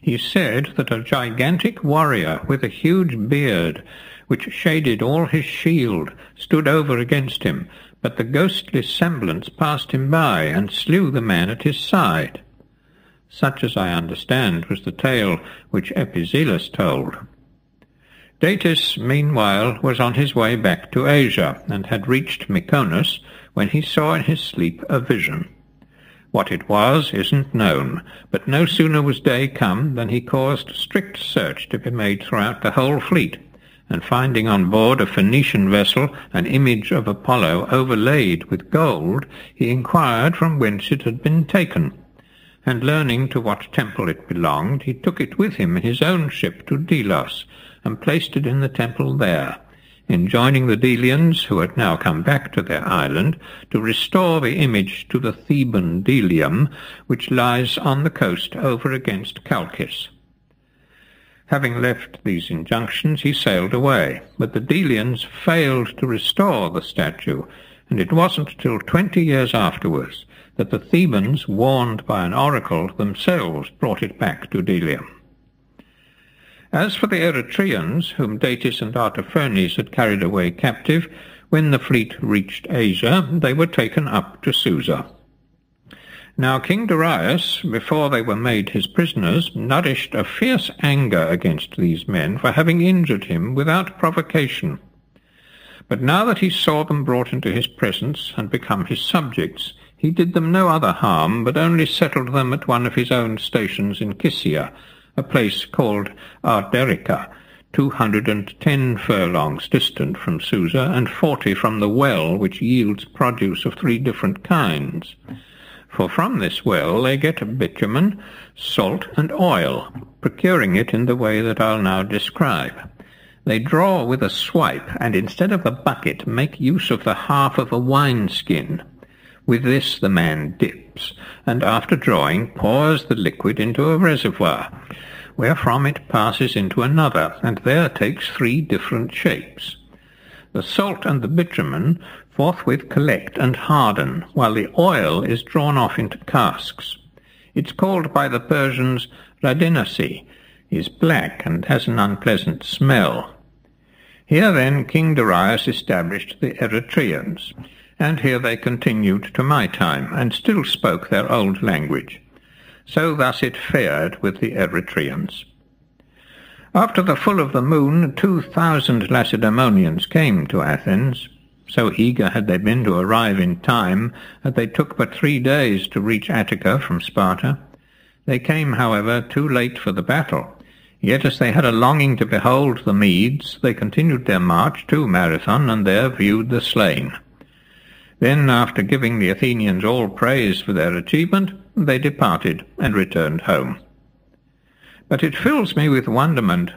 He said that a gigantic warrior with a huge beard, which shaded all his shield, stood over against him, but the ghostly semblance passed him by, and slew the man at his side. Such, as I understand, was the tale which Epizelus told. Datis, meanwhile, was on his way back to Asia, and had reached Mykonos, when he saw in his sleep a vision. What it was isn't known, but no sooner was day come than he caused strict search to be made throughout the whole fleet, and finding on board a Phoenician vessel an image of Apollo overlaid with gold, he inquired from whence it had been taken, and learning to what temple it belonged, he took it with him in his own ship to Delos, and placed it in the temple there, enjoining the Delians, who had now come back to their island, to restore the image to the Theban Delium, which lies on the coast over against Chalcis. Having left these injunctions, he sailed away, but the Delians failed to restore the statue, and it wasn't till 20 years afterwards that the Thebans, warned by an oracle, themselves brought it back to Delium. As for the Eretrians, whom Datis and Artaphernes had carried away captive, when the fleet reached Asia, they were taken up to Susa. Now King Darius, before they were made his prisoners, nourished a fierce anger against these men for having injured him without provocation. But now that he saw them brought into his presence and become his subjects, he did them no other harm, but only settled them at one of his own stations in Kycia, a place called Arderica, 210 furlongs distant from Susa, and 40 from the well which yields produce of 3 different kinds. For from this well they get bitumen, salt, and oil, procuring it in the way that I'll now describe. They draw with a swipe, and instead of a bucket make use of the half of a wineskin. With this the man dips, and after drawing pours the liquid into a reservoir, wherefrom it passes into another, and there takes 3 different shapes. The salt and the bitumen forthwith collect and harden, while the oil is drawn off into casks. It's called by the Persians radinasi, is black, and has an unpleasant smell. Here then King Darius established the Eretrians, and here they continued to my time, and still spoke their old language. So thus it fared with the Eretrians. After the full of the moon, 2,000 Lacedaemonians came to Athens. So eager had they been to arrive in time that they took but 3 days to reach Attica from Sparta. They came, however, too late for the battle. Yet as they had a longing to behold the Medes, they continued their march to Marathon, and there viewed the slain. Then, after giving the Athenians all praise for their achievement, they departed and returned home. But it fills me with wonderment,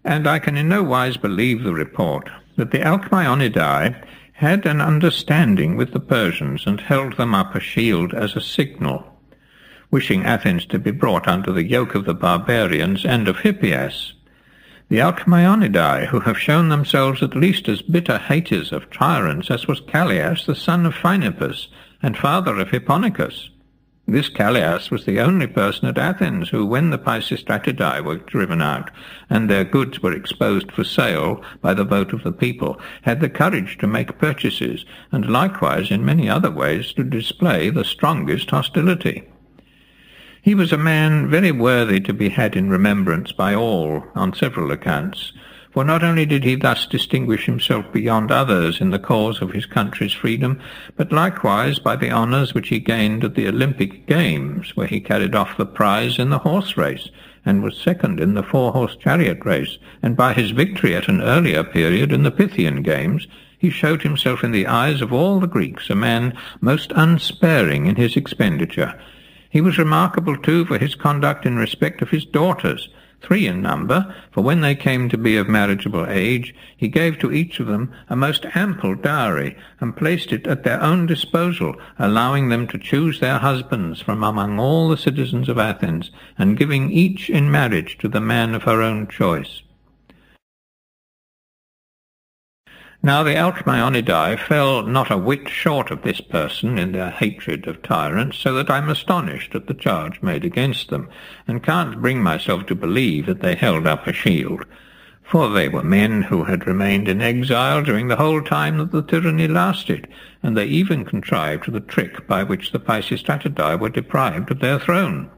and I can in no wise believe the report, that the Alcmaeonidae had an understanding with the Persians, and held them up a shield as a signal, wishing Athens to be brought under the yoke of the barbarians and of Hippias. The Alcmaeonidae, who have shown themselves at least as bitter haters of tyrants as was Callias, the son of Phinippus, and father of Hipponicus. This Callias was the only person at Athens who, when the Pisistratidae were driven out, and their goods were exposed for sale by the vote of the people, had the courage to make purchases, and likewise in many other ways to display the strongest hostility. He was a man very worthy to be had in remembrance by all on several accounts, for not only did he thus distinguish himself beyond others in the cause of his country's freedom, but likewise by the honours which he gained at the Olympic Games, where he carried off the prize in the horse race, and was second in the 4-horse chariot race, and by his victory at an earlier period in the Pythian Games, He showed himself in the eyes of all the Greeks a man most unsparing in his expenditure. He was remarkable, too, for his conduct in respect of his daughters, 3 in number, for when they came to be of marriageable age, he gave to each of them a most ample dowry, and placed it at their own disposal, allowing them to choose their husbands from among all the citizens of Athens, and giving each in marriage to the man of her own choice. Now the Alcmaeonidae fell not a whit short of this person in their hatred of tyrants, so that I'm astonished at the charge made against them, and can't bring myself to believe that they held up a shield. For they were men who had remained in exile during the whole time that the tyranny lasted, and they even contrived the trick by which the Pisistratidae were deprived of their throne.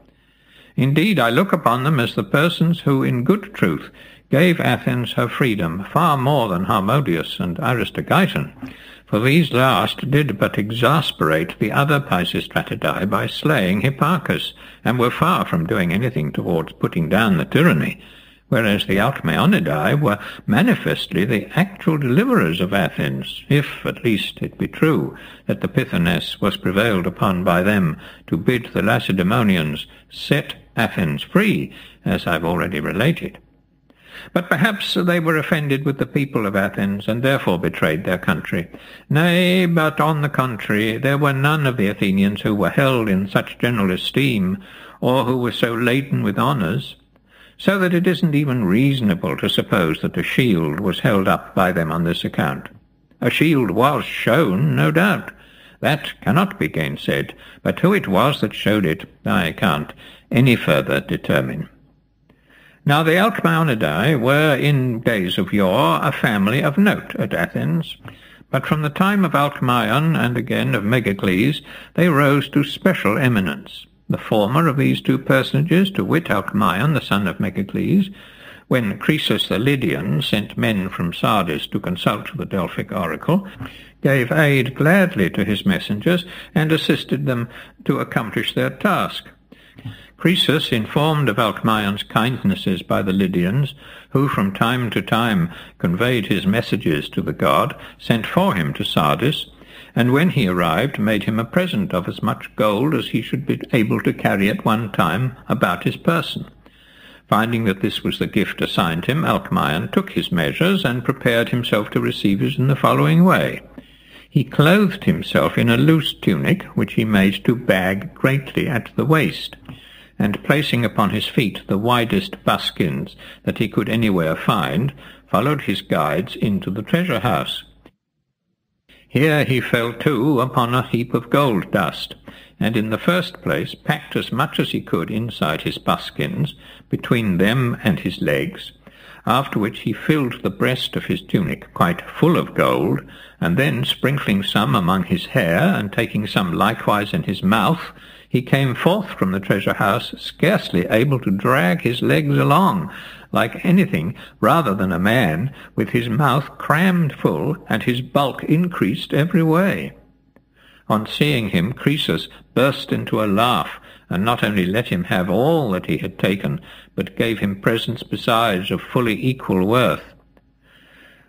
Indeed, I look upon them as the persons who, in good truth, gave Athens her freedom far more than Harmodius and Aristogeiton, for these last did but exasperate the other Pisistratidae by slaying Hipparchus, and were far from doing anything towards putting down the tyranny, whereas the Alcmaeonidae were manifestly the actual deliverers of Athens, if at least it be true that the Pythoness was prevailed upon by them to bid the Lacedaemonians set Athens free, as I've already related. But perhaps they were offended with the people of Athens, and therefore betrayed their country. Nay, but on the contrary, there were none of the Athenians who were held in such general esteem, or who were so laden with honours, so that it isn't even reasonable to suppose that a shield was held up by them on this account. A shield was shown, no doubt. That cannot be gainsaid, but who it was that showed it, I can't any further determine. Now the Alcmaeonidae were in days of yore a family of note at Athens, but from the time of Alcmaeon and again of Megacles they rose to special eminence. The former of these 2 personages, to wit Alcmaeon, the son of Megacles, when Croesus the Lydian sent men from Sardis to consult the Delphic oracle, gave aid gladly to his messengers and assisted them to accomplish their task. Croesus, informed of Alcmaeon's kindnesses by the Lydians, who from time to time conveyed his messages to the god, sent for him to Sardis, and when he arrived made him a present of as much gold as he should be able to carry at one time about his person. Finding that this was the gift assigned him, Alcmaeon took his measures and prepared himself to receive it in the following way. He clothed himself in a loose tunic, which he made to bag greatly at the waist, and placing upon his feet the widest buskins that he could anywhere find, followed his guides into the treasure-house. Here he fell to upon a heap of gold dust, and in the first place packed as much as he could inside his buskins, between them and his legs, after which he filled the breast of his tunic quite full of gold, and then sprinkling some among his hair, and taking some likewise in his mouth, he came forth from the treasure-house, scarcely able to drag his legs along, like anything rather than a man, with his mouth crammed full, and his bulk increased every way. On seeing him, Croesus burst into a laugh, and not only let him have all that he had taken, but gave him presents besides of fully equal worth.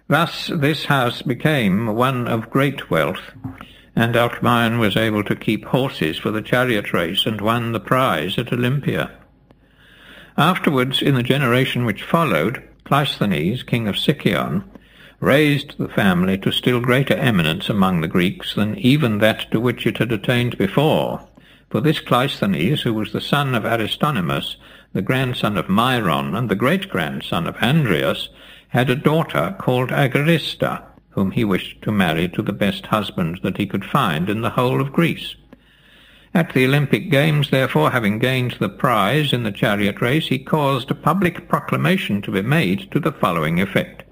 Thus this house became one of great wealth, and Alcmaeon was able to keep horses for the chariot race, and won the prize at Olympia. Afterwards, in the generation which followed, Cleisthenes, king of Sicyon, raised the family to still greater eminence among the Greeks than even that to which it had attained before. For this Cleisthenes, who was the son of Aristonymus, the grandson of Myron, and the great-grandson of Andreas, had a daughter called Agarista, whom he wished to marry to the best husband that he could find in the whole of Greece. At the Olympic Games, therefore, having gained the prize in the chariot race, he caused a public proclamation to be made to the following effect: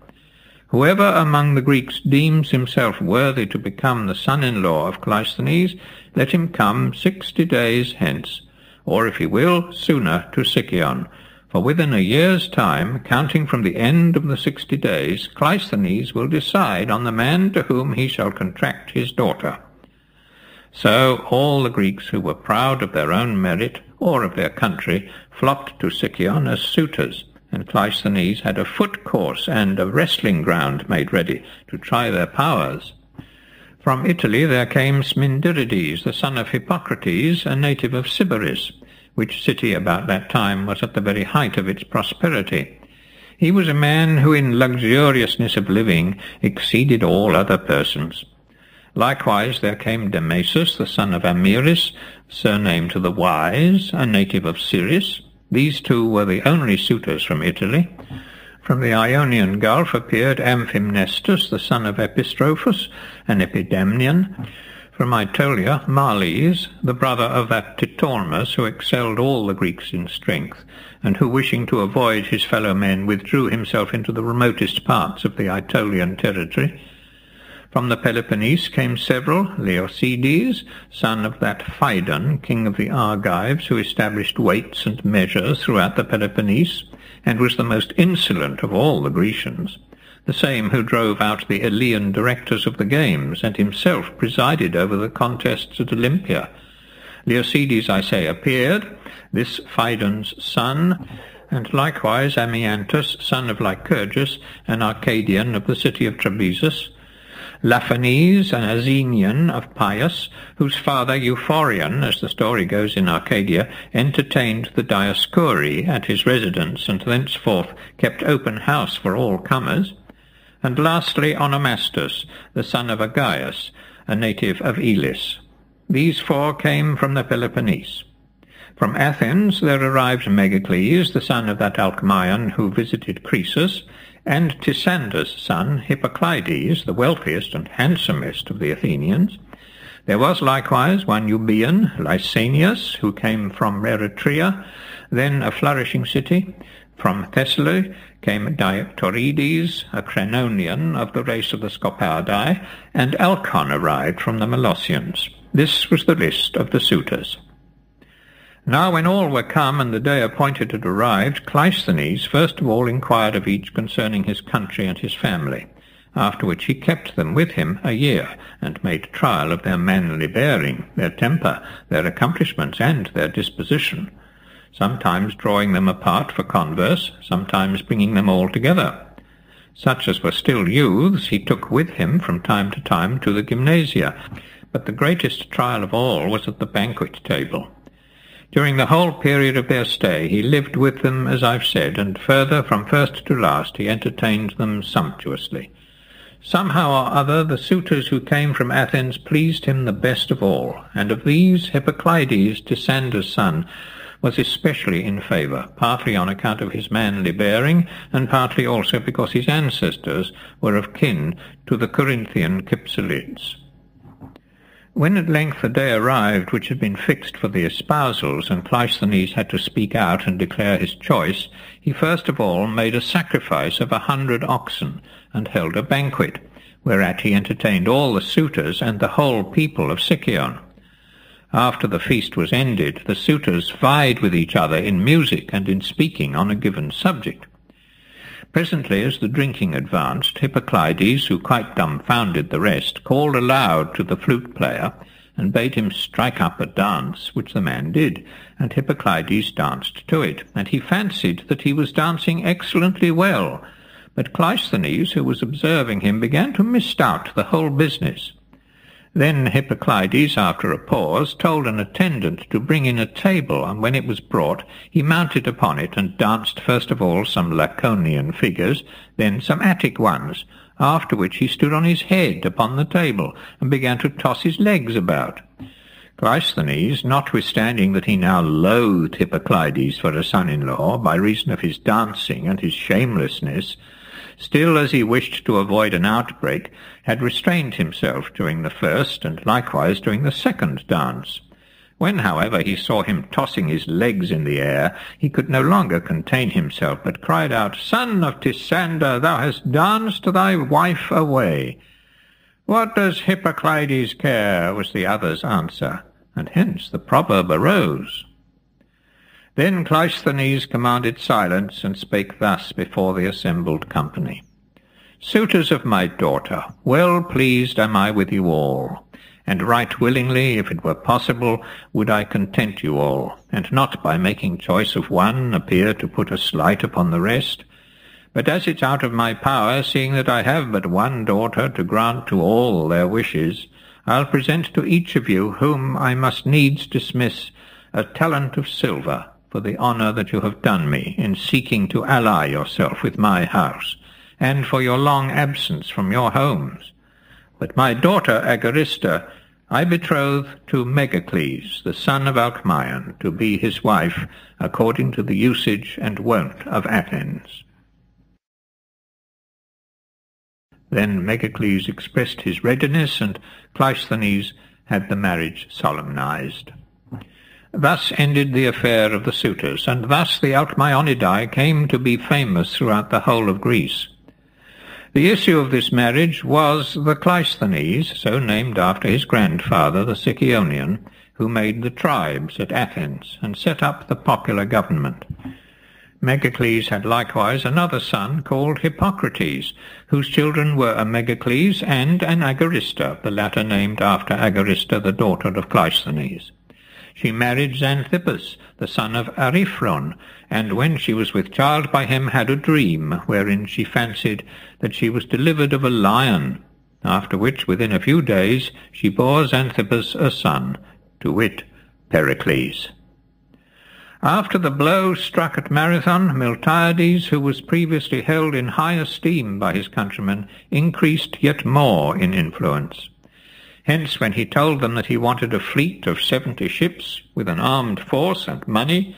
Whoever among the Greeks deems himself worthy to become the son-in-law of Cleisthenes, let him come 60 days hence, or if he will, sooner, to Sicyon. For within a year's time, counting from the end of the 60 days, Cleisthenes will decide on the man to whom he shall contract his daughter. So all the Greeks who were proud of their own merit or of their country flocked to Sicyon as suitors, and Cleisthenes had a foot course and a wrestling ground made ready to try their powers. From Italy there came Smindirides, the son of Hippocrates, a native of Sybaris, which city about that time was at the very height of its prosperity. He was a man who in luxuriousness of living exceeded all other persons. Likewise there came Damasus, the son of Amiris, surnamed the Wise, a native of Syris. These two were the only suitors from Italy. From the Ionian Gulf appeared Amphimnestus, the son of Epistrophus, an Epidamnian. From Aetolia, Marles, the brother of that Titormus who excelled all the Greeks in strength, and who, wishing to avoid his fellow men, withdrew himself into the remotest parts of the Aetolian territory. From the Peloponnese came several, Leocides, son of that Phaedon, king of the Argives, who established weights and measures throughout the Peloponnese, and was the most insolent of all the Grecians, the same who drove out the Elean directors of the games, and himself presided over the contests at Olympia. Leocides, I say, appeared, this Phaedon's son, and likewise Ammiantus, son of Lycurgus, an Arcadian of the city of Trabezus, Laphanes, an Azenian of Pius, whose father Euphorion, as the story goes in Arcadia, entertained the Dioscuri at his residence, and thenceforth kept open house for all comers, and lastly Onomastus, the son of Agaius, a native of Elis. These four came from the Peloponnese. From Athens there arrived Megacles, the son of that Alcmaeon who visited Croesus, and Tysander's son, Hippocleides, the wealthiest and handsomest of the Athenians. There was likewise one Euboean, Lysanias, who came from Eretria, then a flourishing city. From Thessaly came Dioctorides, a Crenonian of the race of the Scopardae, and Alcon arrived from the Molossians. This was the list of the suitors. Now when all were come, and the day appointed had arrived, Cleisthenes first of all inquired of each concerning his country and his family, after which he kept them with him a year, and made trial of their manly bearing, their temper, their accomplishments, and their disposition, sometimes drawing them apart for converse, sometimes bringing them all together. Such as were still youths he took with him from time to time to the gymnasia, but the greatest trial of all was at the banquet table. During the whole period of their stay he lived with them, as I've said, and further, from first to last, he entertained them sumptuously. Somehow or other the suitors who came from Athens pleased him the best of all, and of these Hippocleides, Tysander's son, was especially in favour, partly on account of his manly bearing, and partly also because his ancestors were of kin to the Corinthian Cypselids. When at length the day arrived which had been fixed for the espousals, and Cleisthenes had to speak out and declare his choice, he first of all made a sacrifice of 100 oxen, and held a banquet, whereat he entertained all the suitors and the whole people of Sicyon. After the feast was ended, the suitors vied with each other in music and in speaking on a given subject. Presently, as the drinking advanced, Hippocleides, who quite dumbfounded the rest, called aloud to the flute-player, and bade him strike up a dance, which the man did, and Hippocleides danced to it, and he fancied that he was dancing excellently well, but Cleisthenes, who was observing him, began to misdoubt the whole business. Then Hippocleides, after a pause, told an attendant to bring in a table, and when it was brought, he mounted upon it and danced first of all some Laconian figures, then some Attic ones, after which he stood on his head upon the table, and began to toss his legs about. Cleisthenes, notwithstanding that he now loathed Hippocleides for a son-in-law, by reason of his dancing and his shamelessness, still, as he wished to avoid an outbreak, had restrained himself during the first, and likewise during the second dance. When, however, he saw him tossing his legs in the air, he could no longer contain himself, but cried out, "Son of Tysander, thou hast danced thy wife away." "What does Hippocleides care?" was the other's answer, and hence the proverb arose. Then Cleisthenes commanded silence, and spake thus before the assembled company. "Suitors of my daughter, well pleased am I with you all, and right willingly, if it were possible, would I content you all, and not by making choice of one appear to put a slight upon the rest. But as it's out of my power, seeing that I have but one daughter to grant to all their wishes, I'll present to each of you, whom I must needs dismiss, a talent of silver, for the honour that you have done me in seeking to ally yourself with my house, and for your long absence from your homes. But my daughter Agarista I betroth to Megacles, the son of Alcmaeon, to be his wife, according to the usage and wont of Athens. Then Megacles expressed his readiness, and Cleisthenes had the marriage solemnized. Thus ended the affair of the suitors, and thus the Alcmaeonidae came to be famous throughout the whole of Greece. The issue of this marriage was the Cleisthenes, so named after his grandfather, the Sicyonian, who made the tribes at Athens and set up the popular government. Megacles had likewise another son called Hippocrates, whose children were a Megacles and an Agarista, the latter named after Agarista, the daughter of Cleisthenes. She married Xanthippus, the son of Ariphron, and when she was with child by him had a dream, wherein she fancied that she was delivered of a lion, after which within a few days she bore Xanthippus a son, to wit, Pericles. After the blow struck at Marathon, Miltiades, who was previously held in high esteem by his countrymen, increased yet more in influence. Hence, when he told them that he wanted a fleet of 70 ships, with an armed force and money,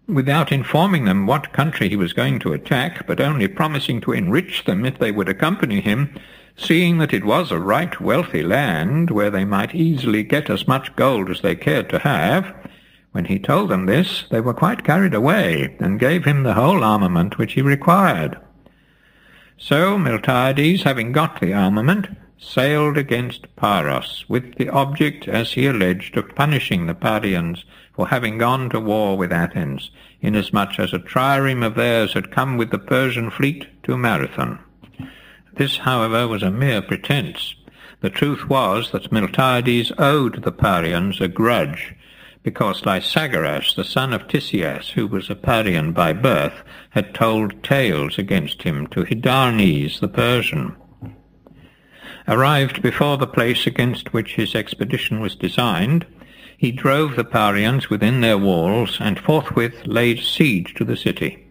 without informing them what country he was going to attack, but only promising to enrich them if they would accompany him, seeing that it was a right wealthy land, where they might easily get as much gold as they cared to have, when he told them this, they were quite carried away, and gave him the whole armament which he required. So Miltiades, having got the armament, sailed against Paros, with the object, as he alleged, of punishing the Parians for having gone to war with Athens, inasmuch as a trireme of theirs had come with the Persian fleet to Marathon. This, however, was a mere pretence. The truth was that Miltiades owed the Parians a grudge, because Lysagoras, the son of Tisias, who was a Parian by birth, had told tales against him to Hydarnes the Persian. Arrived before the place against which his expedition was designed, he drove the Parians within their walls, and forthwith laid siege to the city.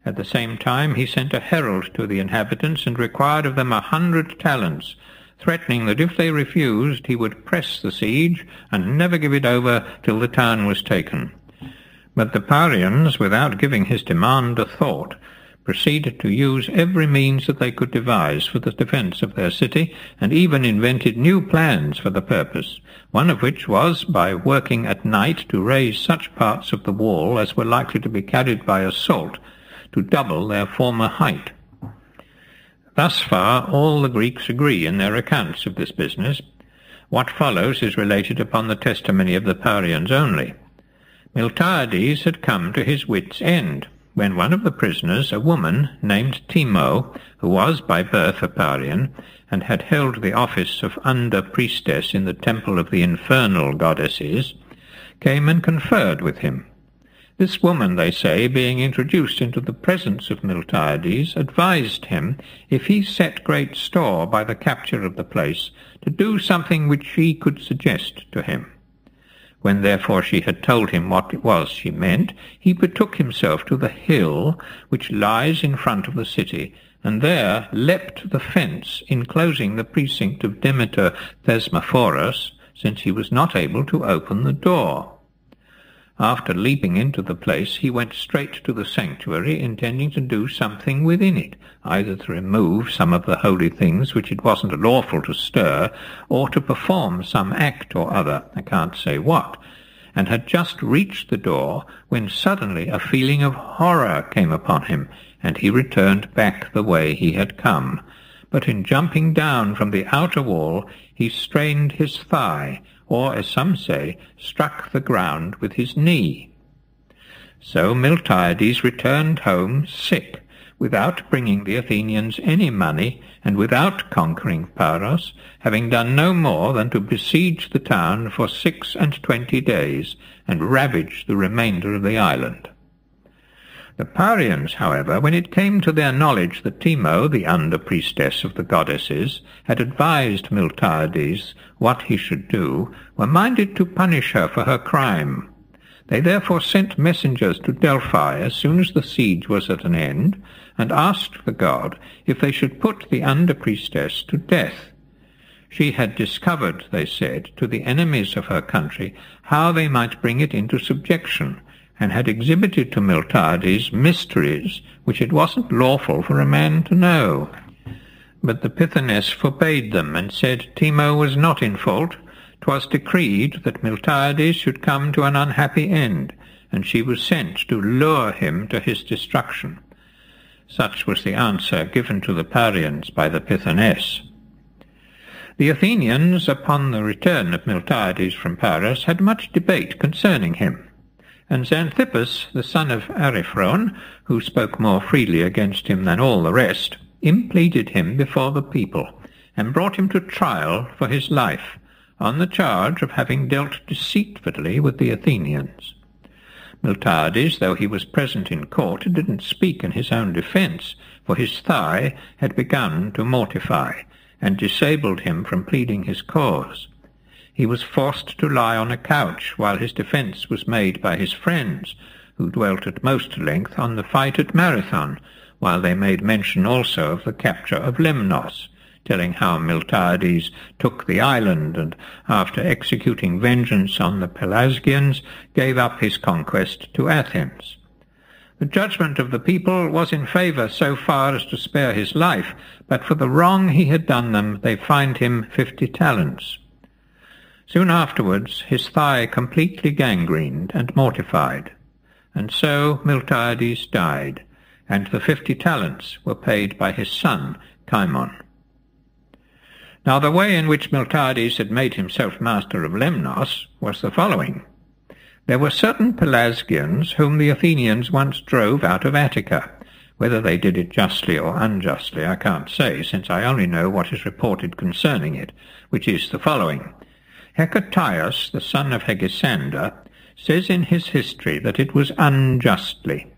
At the same time he sent a herald to the inhabitants, and required of them 100 talents, threatening that if they refused he would press the siege, and never give it over till the town was taken. But the Parians, without giving his demand a thought, proceeded to use every means that they could devise for the defence of their city, and even invented new plans for the purpose, one of which was, by working at night to raise such parts of the wall as were likely to be carried by assault, to double their former height. Thus far all the Greeks agree in their accounts of this business. What follows is related upon the testimony of the Parians only. Miltiades had come to his wit's end, when one of the prisoners, a woman named Timo, who was by birth a Parian, and had held the office of under-priestess in the temple of the infernal goddesses, came and conferred with him. This woman, they say, being introduced into the presence of Miltiades, advised him, if he set great store by the capture of the place, to do something which she could suggest to him. When therefore she had told him what it was she meant, he betook himself to the hill which lies in front of the city, and there leapt the fence enclosing the precinct of Demeter Thesmophoros, since he was not able to open the door. After leaping into the place, he went straight to the sanctuary, intending to do something within it, either to remove some of the holy things which it wasn't lawful to stir, or to perform some act or other, I can't say what, and had just reached the door when suddenly a feeling of horror came upon him, and he returned back the way he had come. But in jumping down from the outer wall, he strained his thigh, or, as some say, struck the ground with his knee. So Miltiades returned home sick, without bringing the Athenians any money, and without conquering Paros, having done no more than to besiege the town for 26 days, and ravage the remainder of the island. The Parians, however, when it came to their knowledge that Timo, the under-priestess of the goddesses, had advised Miltiades what he should do, were minded to punish her for her crime. They therefore sent messengers to Delphi as soon as the siege was at an end, and asked the god if they should put the under-priestess to death. She had discovered, they said, to the enemies of her country how they might bring it into subjection, and had exhibited to Miltiades mysteries which it wasn't lawful for a man to know. But the Pythoness forbade them, and said Timo was not in fault. 'Twas decreed that Miltiades should come to an unhappy end, and she was sent to lure him to his destruction. Such was the answer given to the Parians by the Pythoness. The Athenians, upon the return of Miltiades from Paros, had much debate concerning him, and Xanthippus, the son of Ariphoron, who spoke more freely against him than all the rest, impleaded him before the people, and brought him to trial for his life, on the charge of having dealt deceitfully with the Athenians. Miltiades, though he was present in court, didn't speak in his own defence, for his thigh had begun to mortify, and disabled him from pleading his cause. He was forced to lie on a couch while his defence was made by his friends, who dwelt at most length on the fight at Marathon, while they made mention also of the capture of Lemnos, telling how Miltiades took the island, and after executing vengeance on the Pelasgians, gave up his conquest to Athens. The judgment of the people was in favour so far as to spare his life, but for the wrong he had done them they fined him 50 talents. Soon afterwards his thigh completely gangrened and mortified, and so Miltiades died, and the 50 talents were paid by his son Cimon. Now the way in which Miltiades had made himself master of Lemnos was the following. There were certain Pelasgians whom the Athenians once drove out of Attica. Whether they did it justly or unjustly I can't say, since I only know what is reported concerning it, which is the following. Herodotus, the son of Hegesander, says in his history that it was unjustly.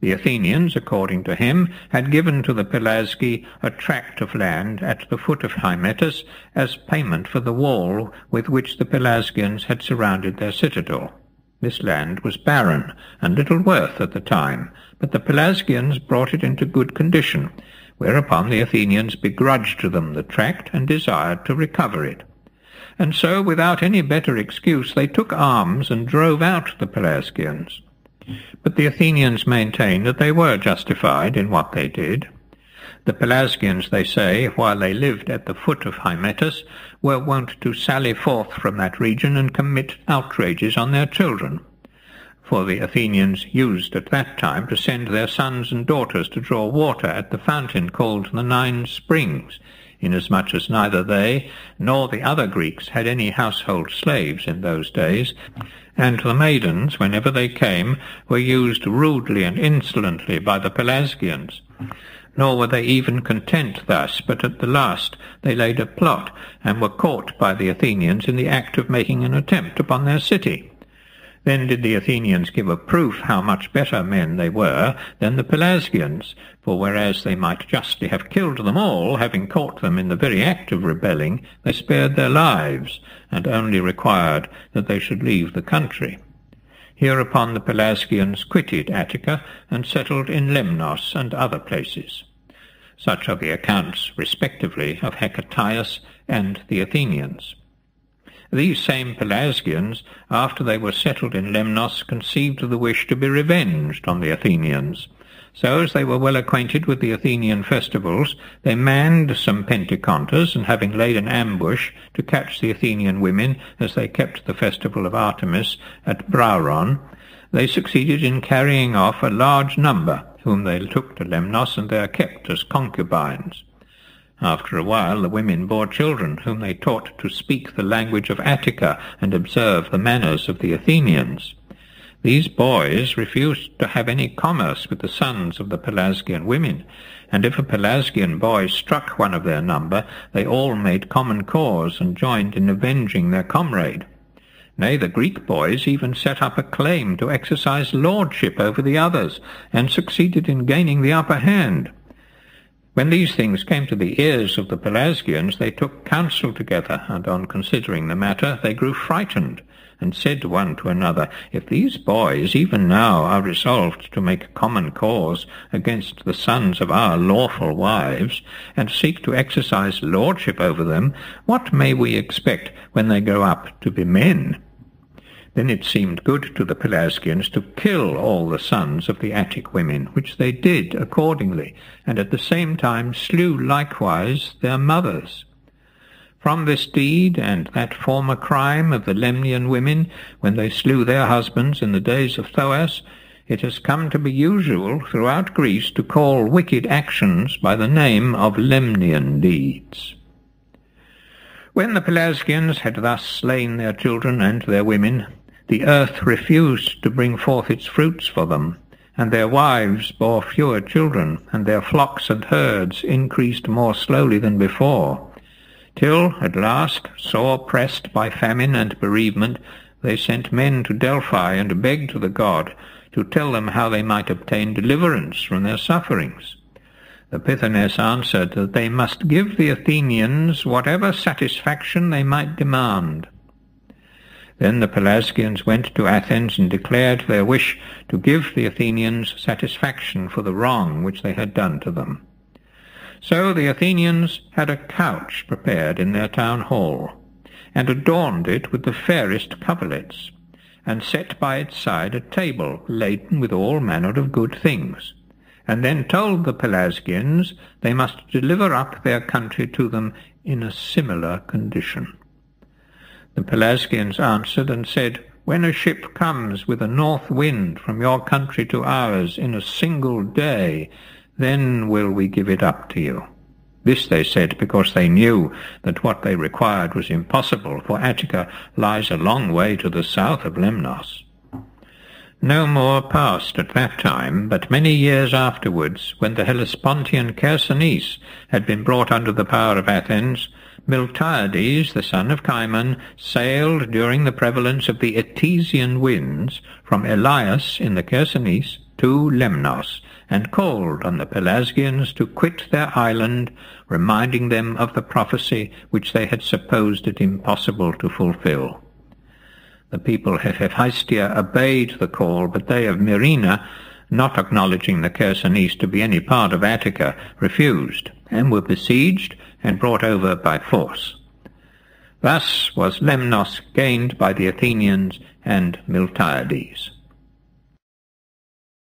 The Athenians, according to him, had given to the Pelasgi a tract of land at the foot of Hymettus as payment for the wall with which the Pelasgians had surrounded their citadel. This land was barren and little worth at the time, but the Pelasgians brought it into good condition, whereupon the Athenians begrudged them the tract and desired to recover it. And so, without any better excuse, they took arms and drove out the Pelasgians. But the Athenians maintained that they were justified in what they did. The Pelasgians, they say, while they lived at the foot of Hymettus, were wont to sally forth from that region and commit outrages on their children. For the Athenians used at that time to send their sons and daughters to draw water at the fountain called the 9 Springs, inasmuch as neither they nor the other Greeks had any household slaves in those days, and the maidens, whenever they came, were used rudely and insolently by the Pelasgians. Nor were they even content thus, but at the last they laid a plot, and were caught by the Athenians in the act of making an attempt upon their city. Then did the Athenians give a proof how much better men they were than the Pelasgians, for whereas they might justly have killed them all, having caught them in the very act of rebelling, they spared their lives, and only required that they should leave the country. Hereupon the Pelasgians quitted Attica, and settled in Lemnos and other places. Such are the accounts, respectively, of Herodotus and the Athenians. These same Pelasgians, after they were settled in Lemnos, conceived the wish to be revenged on the Athenians. So, as they were well acquainted with the Athenian festivals, they manned some Penteconters, and having laid an ambush to catch the Athenian women as they kept the festival of Artemis at Brauron, they succeeded in carrying off a large number, whom they took to Lemnos and there kept as concubines. After a while the women bore children, whom they taught to speak the language of Attica and observe the manners of the Athenians. These boys refused to have any commerce with the sons of the Pelasgian women, and if a Pelasgian boy struck one of their number, they all made common cause and joined in avenging their comrade. Nay, the Greek boys even set up a claim to exercise lordship over the others, and succeeded in gaining the upper hand. When these things came to the ears of the Pelasgians, they took counsel together, and on considering the matter they grew frightened, and said one to another, "If these boys even now are resolved to make common cause against the sons of our lawful wives, and seek to exercise lordship over them, what may we expect when they grow up to be men?" Then it seemed good to the Pelasgians to kill all the sons of the Attic women, which they did accordingly, and at the same time slew likewise their mothers. From this deed and that former crime of the Lemnian women, when they slew their husbands in the days of Thoas, it has come to be usual throughout Greece to call wicked actions by the name of Lemnian deeds. When the Pelasgians had thus slain their children and their women, the earth refused to bring forth its fruits for them, and their wives bore fewer children, and their flocks and herds increased more slowly than before, till, at last, sore pressed by famine and bereavement, they sent men to Delphi and begged the god to tell them how they might obtain deliverance from their sufferings. The Pythoness answered that they must give the Athenians whatever satisfaction they might demand. Then the Pelasgians went to Athens and declared their wish to give the Athenians satisfaction for the wrong which they had done to them. So the Athenians had a couch prepared in their town hall, and adorned it with the fairest coverlets, and set by its side a table laden with all manner of good things, and then told the Pelasgians they must deliver up their country to them in a similar condition. The Pelasgians answered and said, "When a ship comes with a north wind from your country to ours in a single day, then will we give it up to you." This they said because they knew that what they required was impossible, for Attica lies a long way to the south of Lemnos. No more passed at that time, but many years afterwards, when the Hellespontian Chersonese had been brought under the power of Athens, Miltiades, the son of Cimon, sailed during the prevalence of the Etesian winds from Elias in the Chersonese to Lemnos, and called on the Pelasgians to quit their island, reminding them of the prophecy which they had supposed it impossible to fulfill. The people of Hephaestia obeyed the call, but they of Myrina, not acknowledging the Chersonese to be any part of Attica, refused, and were besieged and brought over by force. Thus was Lemnos gained by the Athenians and Miltiades.